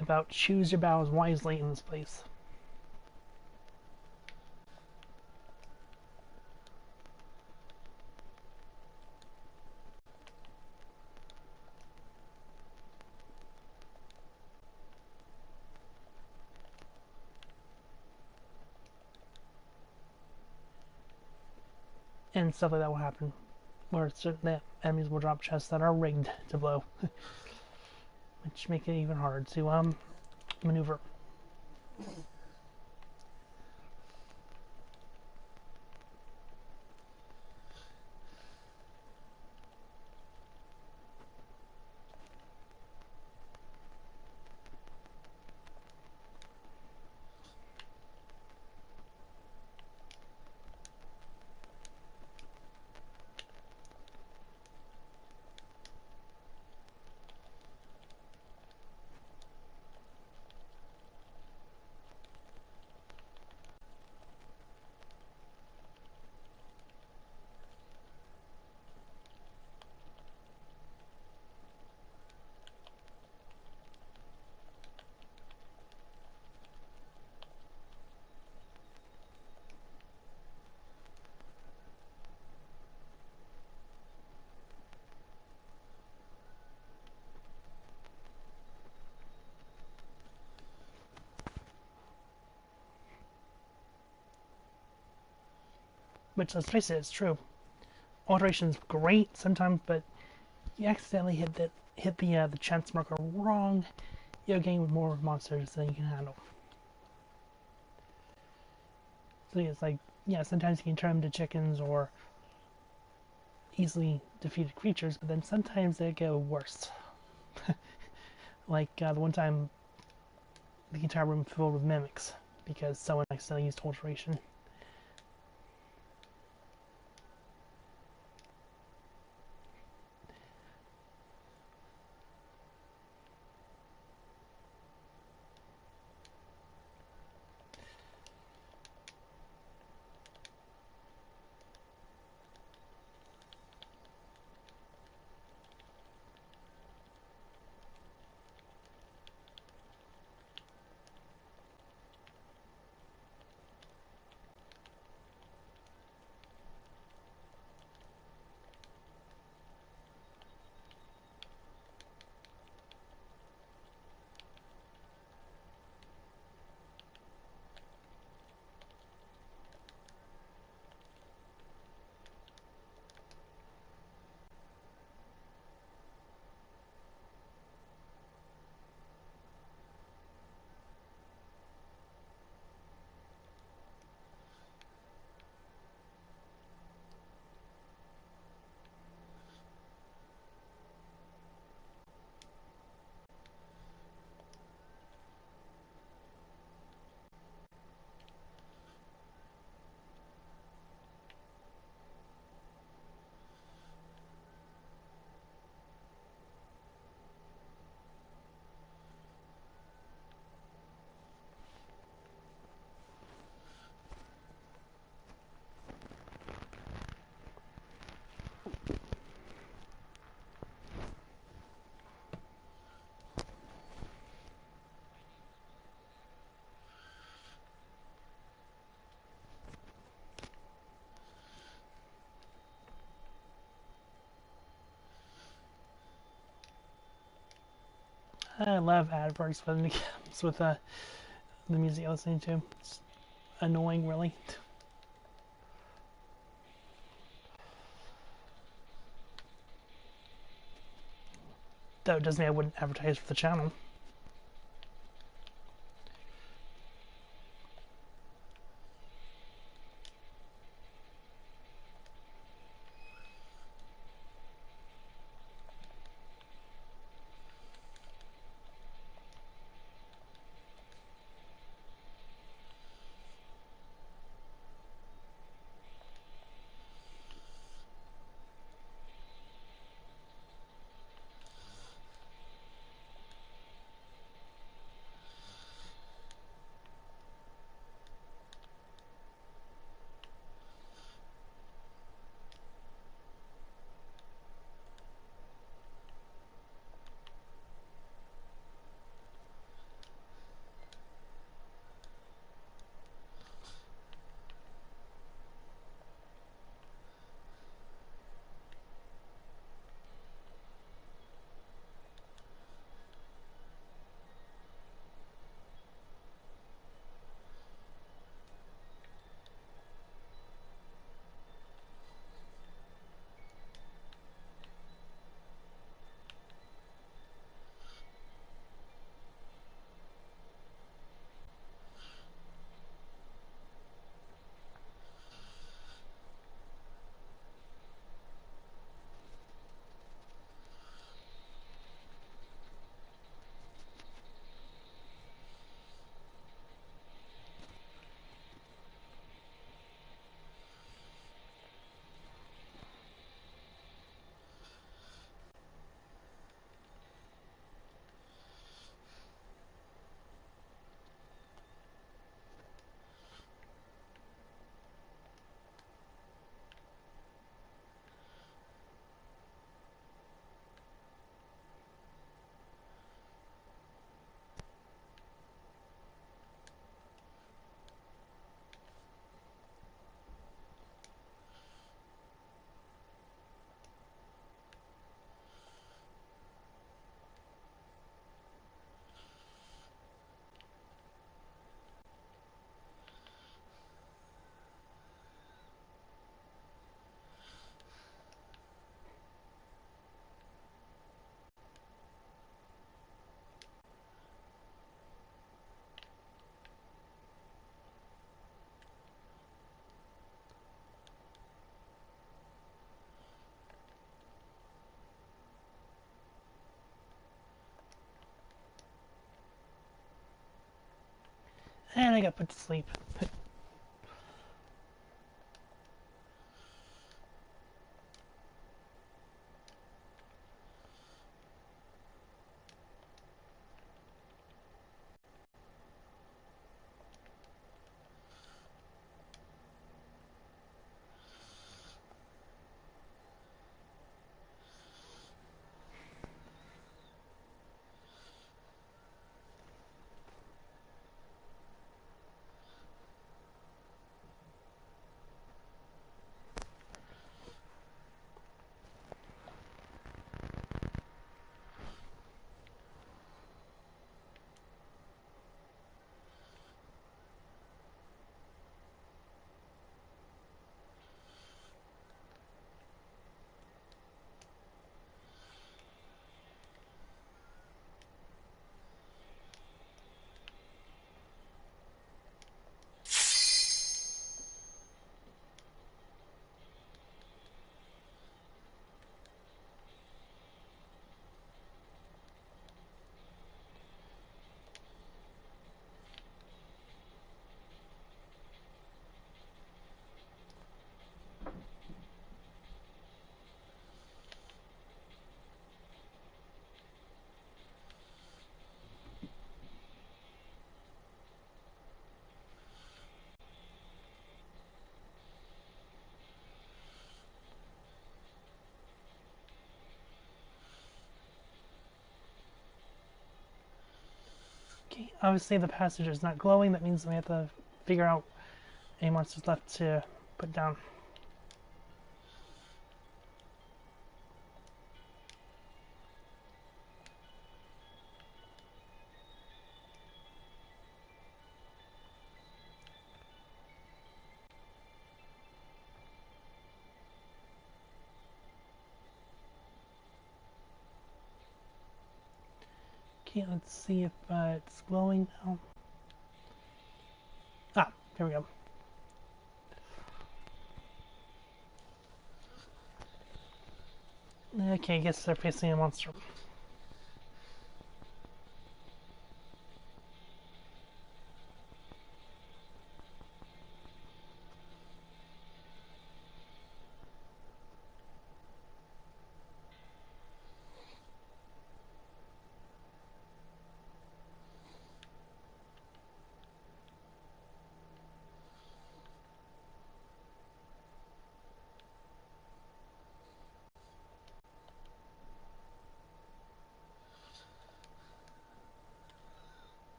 Speaker 1: about choose your battles wisely in this place. And stuff like that will happen, where certain enemies will drop chests that are rigged to blow, which make it even harder to maneuver. Which, let's face it, it's true. Alteration's great sometimes, but you accidentally hit the chance marker wrong, you're getting with more monsters than you can handle. So it's like, yeah, sometimes you can turn them to chickens or easily defeated creatures, but then sometimes they go worse. Like the one time, the entire room filled with mimics because someone accidentally used alteration. I love ad breaks when it comes with the music I'm listening to. It's annoying, really. Though it doesn't mean I wouldn't advertise for the channel. And I got put to sleep. Okay, obviously the passage is not glowing. That means we have to figure out any monsters left to put down. Okay, let's see if it's glowing now. Ah, there we go. Okay, I guess they're facing a monster.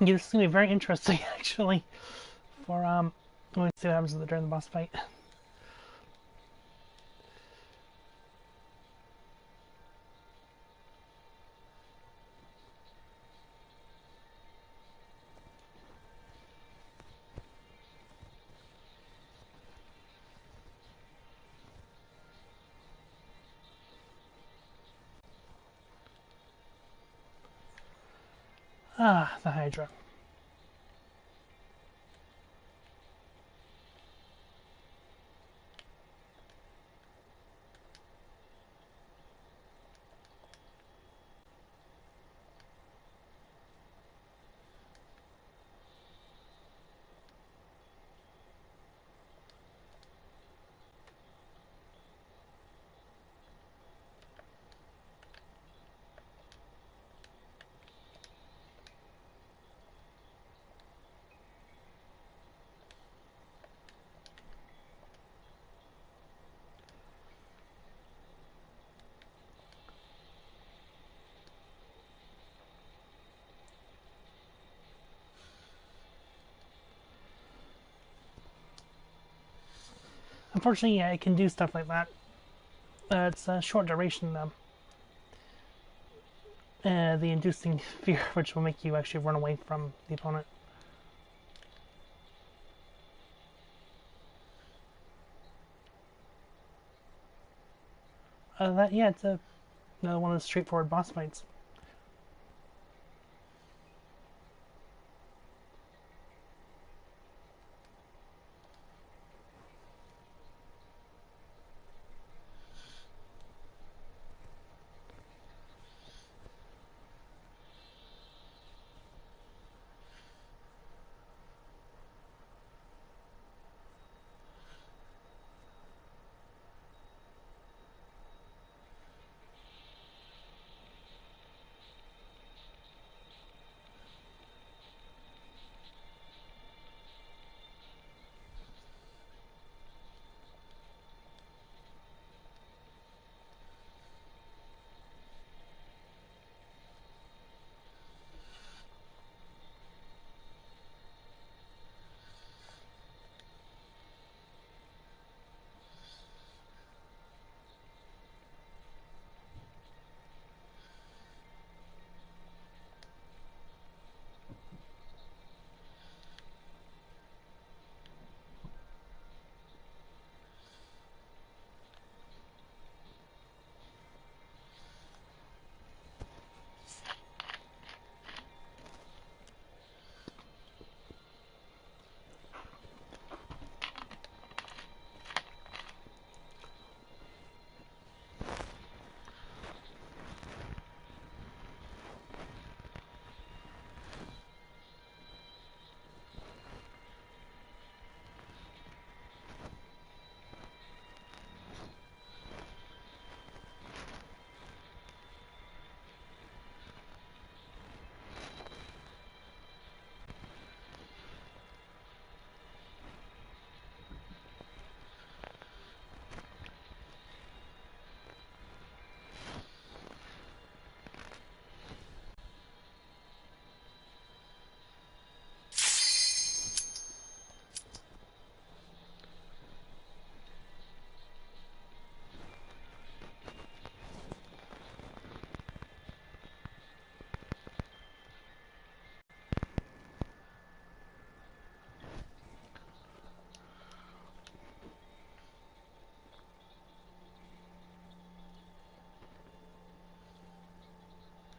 Speaker 1: Yeah, this is gonna be very interesting, actually. For let's see what happens during the boss fight. Ah, the Hydra. Unfortunately, yeah, it can do stuff like that. It's a short duration, the inducing fear, which will make you actually run away from the opponent. Yeah, it's another one of the straightforward boss fights.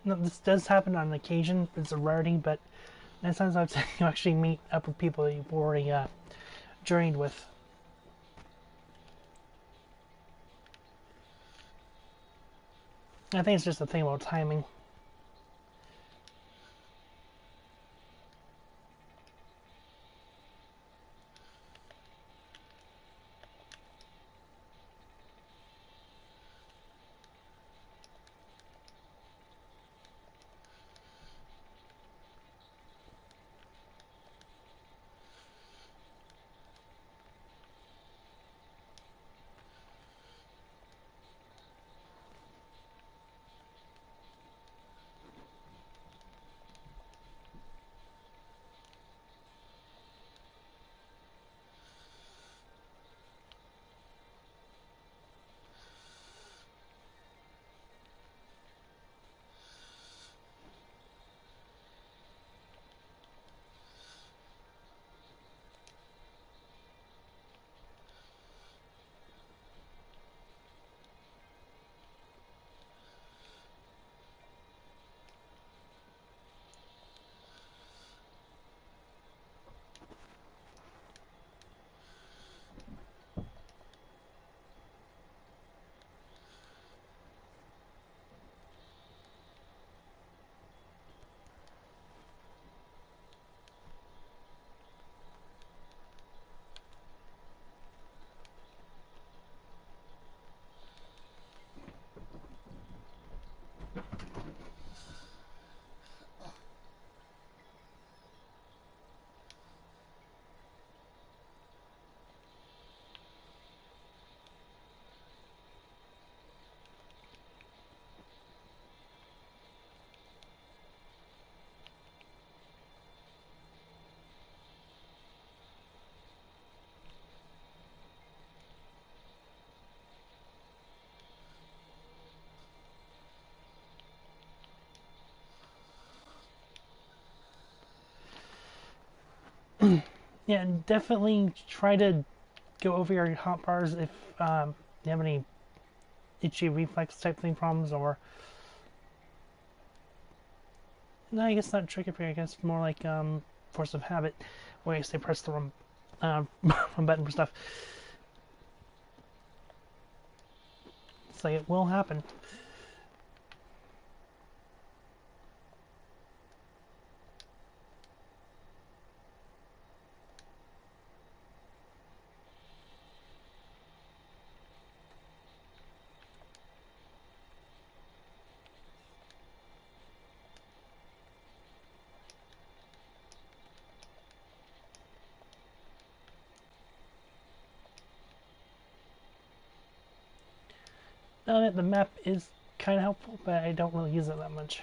Speaker 1: No, this does happen on occasion. It's a rarity, but 9 times out of 10, you actually meet up with people that you've already journeyed with. I think it's just a thing about timing. Yeah, and definitely try to go over your hotbars if you have any itchy reflex type thing problems, or no, I guess not trickery. I guess more like force of habit, where I guess they press the wrong, wrong button for stuff. It's like it will happen. The map is kind of helpful, but I don't really use it that much.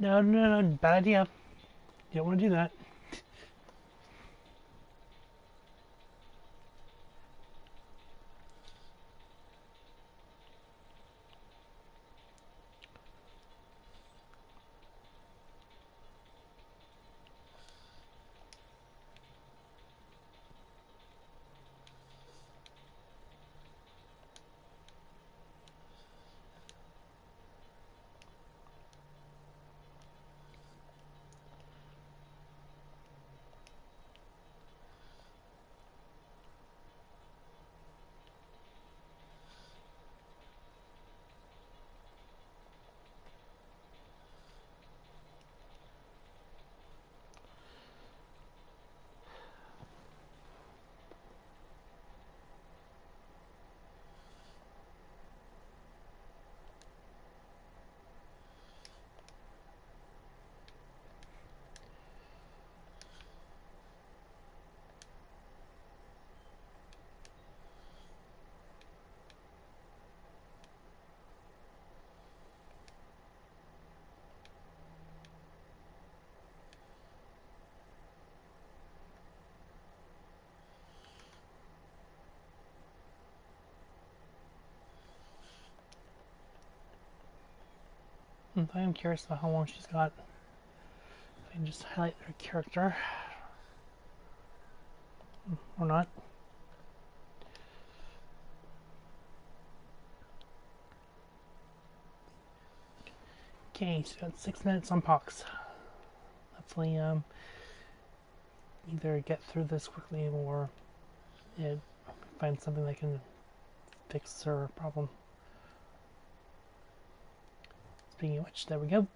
Speaker 1: No, no, no, bad idea. You don't want to do that. I am curious about how long she's got. If I can just highlight her character. Or not. Okay, she's got 6 minutes on Pox. Hopefully, either get through this quickly or find something that can fix her problem. Speaking of which, there we go.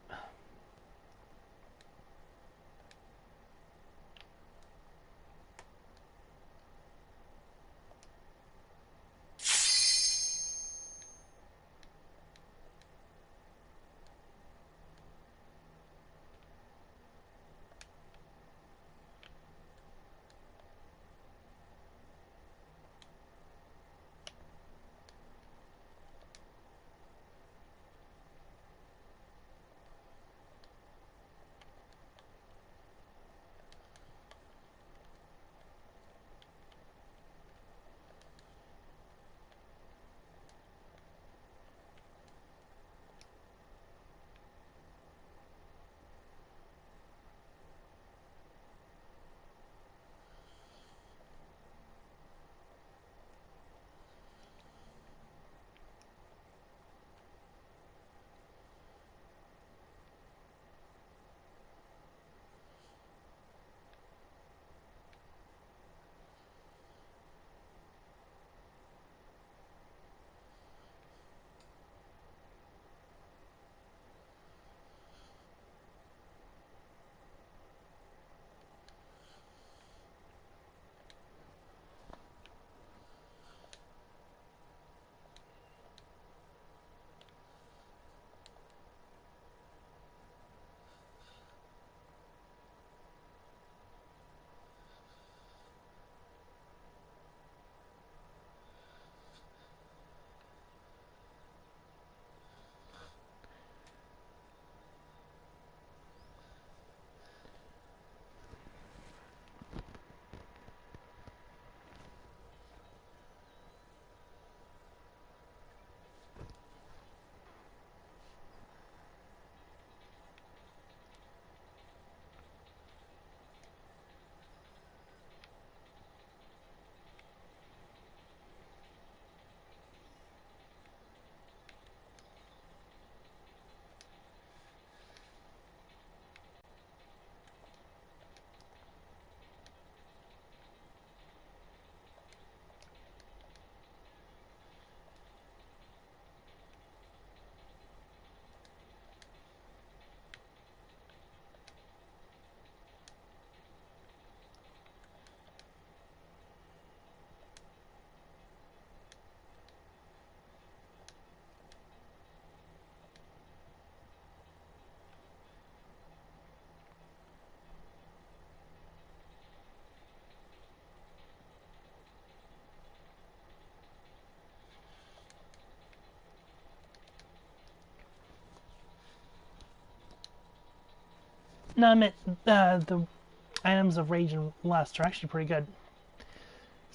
Speaker 1: No, I meant the items of rage and lust are actually pretty good,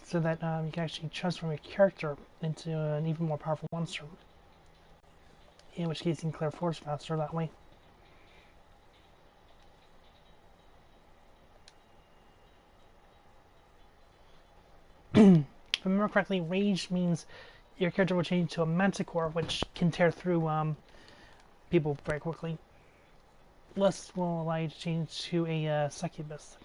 Speaker 1: so that you can actually transform your character into an even more powerful monster. In which case, you can clear force faster that way. If I remember correctly, rage means your character will change to a manticore, which can tear through people very quickly. Lust will allow you to change to a succubus.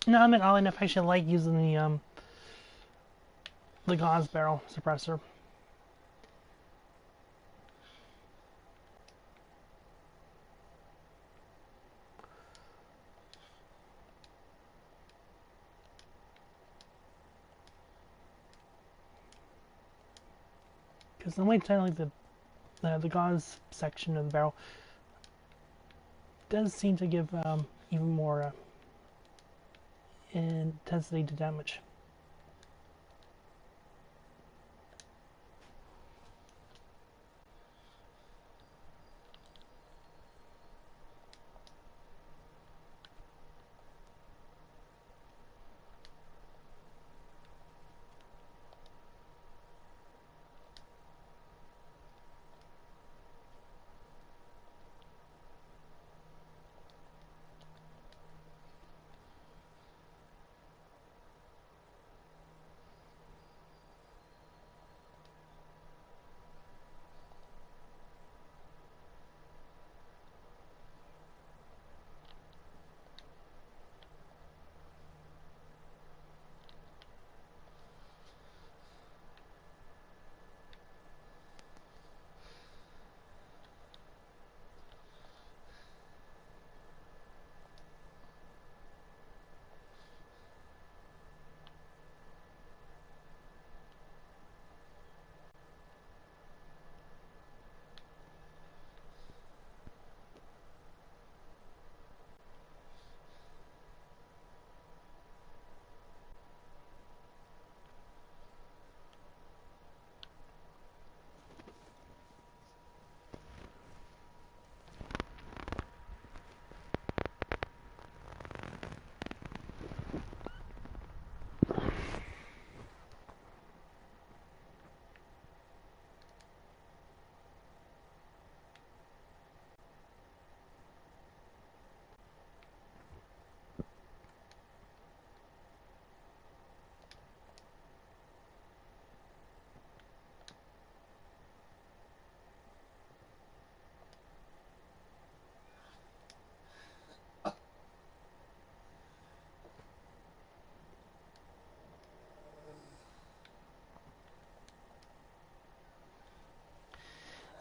Speaker 1: No, I meant oddly enough, I actually like using the gauze barrel suppressor. Because the way I like the gauze section of the barrel does seem to give even more intensity to damage.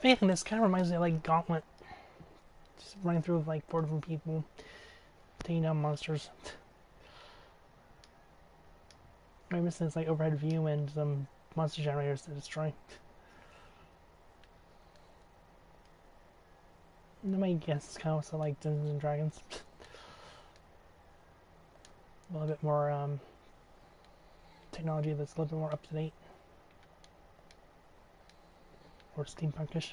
Speaker 1: If anything, this kind of reminds me of like Gauntlet. Just running through with like 4 different people, taking down monsters. Maybe since like overhead view and some monster generators to destroy. And my guess is kind of also like Dungeons and Dragons. A little bit more technology that's a little bit more up to date. Or steampunkish.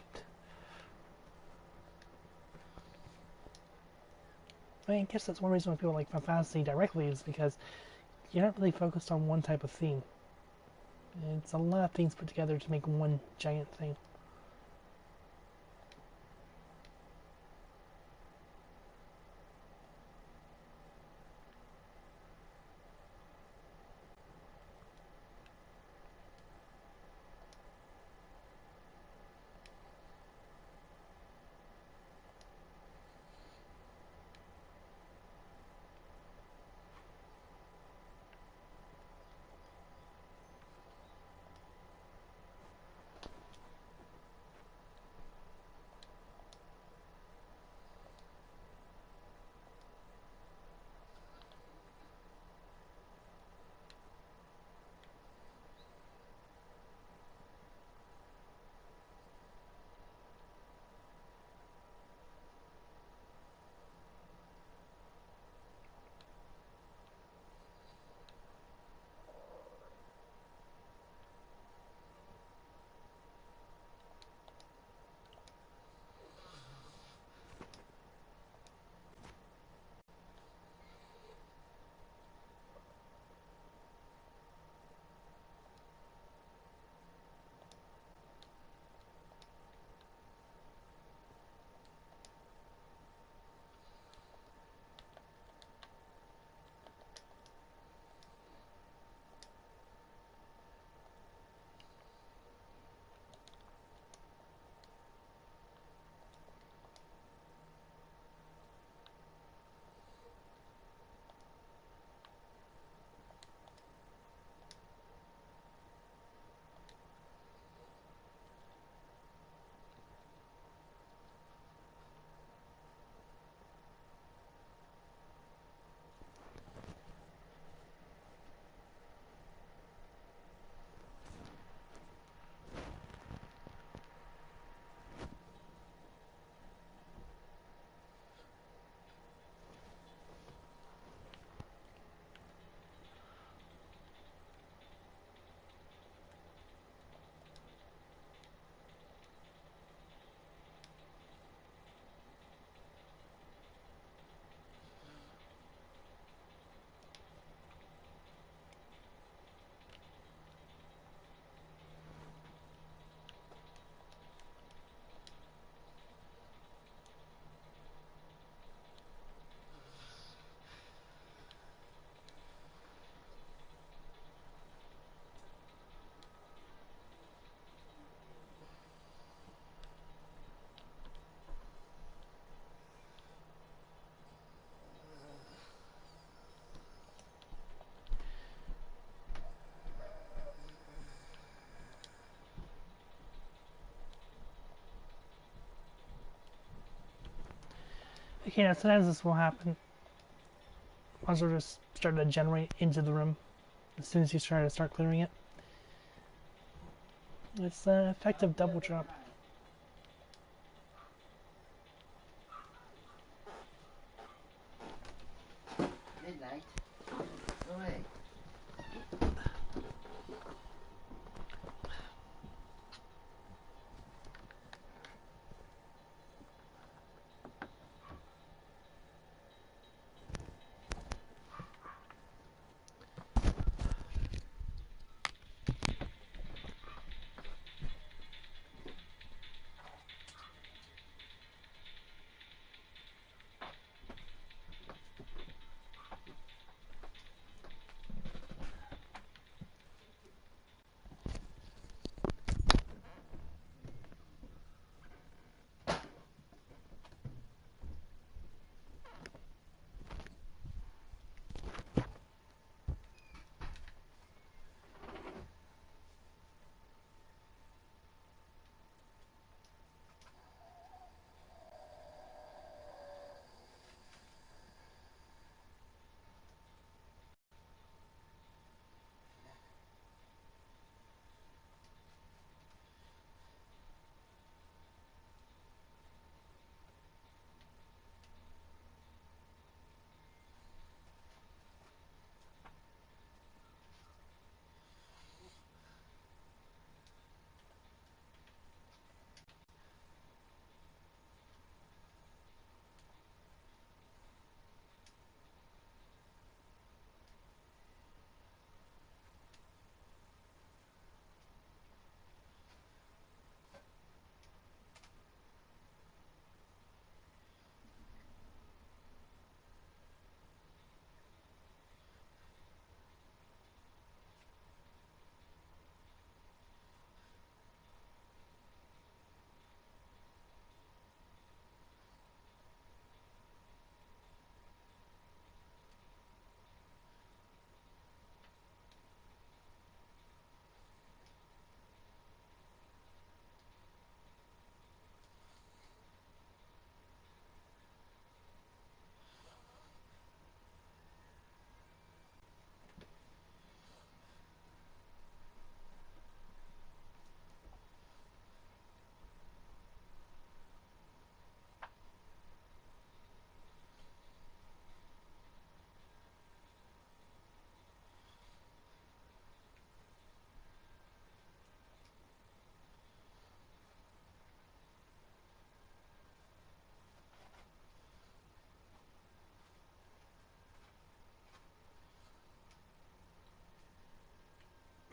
Speaker 1: I mean, I guess that's one reason why people like Final Fantasy directly is because you're not really focused on one type of theme. It's a lot of things put together to make one giant thing. Okay, now sometimes this will happen. Monsters just start to generate into the room as soon as you try to start clearing it. It's an effective double jump.
Speaker 2: Midnight. Go away.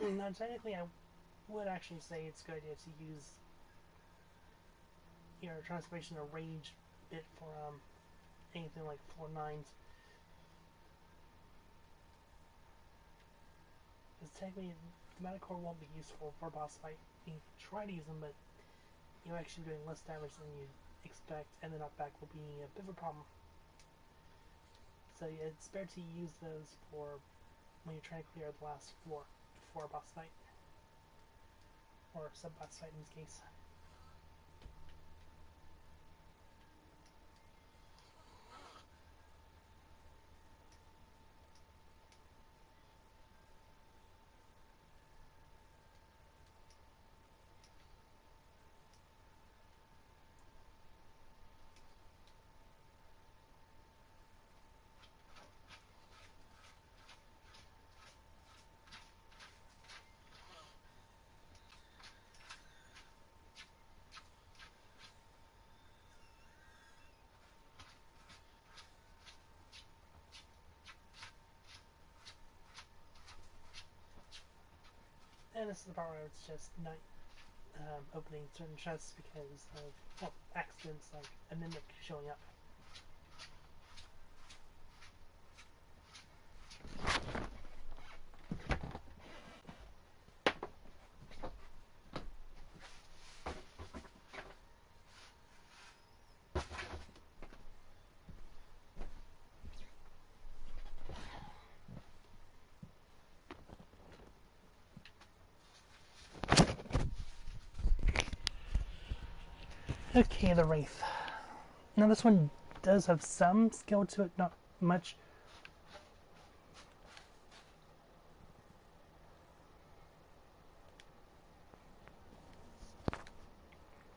Speaker 1: Now, technically, I would actually say it's a good idea to use your transformation to rage bit for anything like floor 9s. Because technically, the mana core won't be useful for a boss fight. You can try to use them, but you're actually doing less damage than you expect, and the knockback will be a bit of a problem. So yeah, it's better to use those for when you're trying to clear the last floor before a boss fight. Or sub-boss fight in this case. And this is the part where it's just not opening certain chests because of, well, accidents like a mimic showing up. Okay, the Wraith. Now this one does have some skill to it, not much.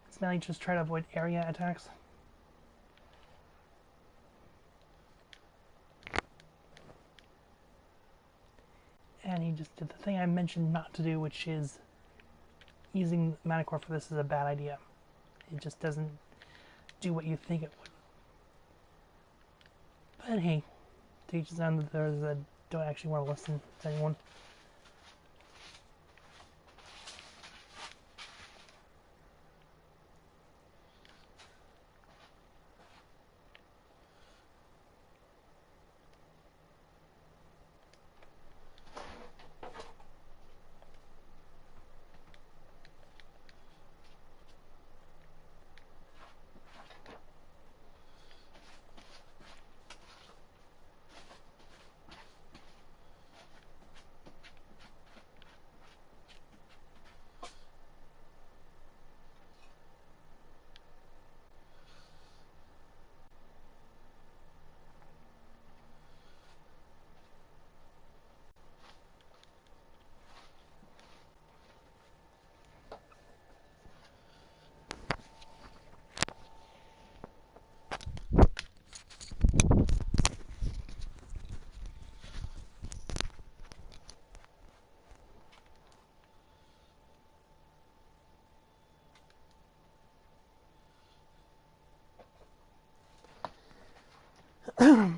Speaker 1: It's mainly just try to avoid area attacks. And he just did the thing I mentioned not to do, which is using mana core for this is a bad idea. It just doesn't do what you think it would. But hey, to each his own, that there's a don't actually want to listen to anyone.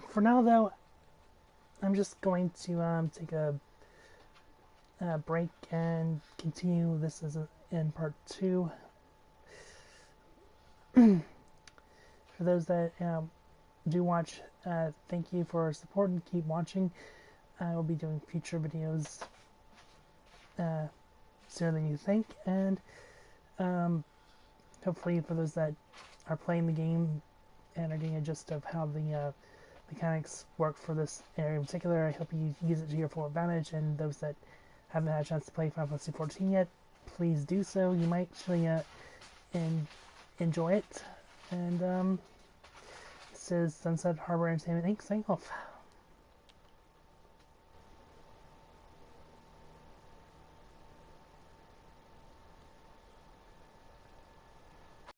Speaker 1: For now, though, I'm just going to take a break and continue this as in part 2. For those that do watch, thank you for support and keep watching. I will be doing future videos sooner than you think, and hopefully for those that are playing the game and are getting a gist of how the mechanics work for this area in particular, I hope you use it to your full advantage, and those that haven't had a chance to play Final Fantasy XIV yet, please do so. You might actually enjoy it. And this is Sunset Harbor Entertainment Inc. signing off.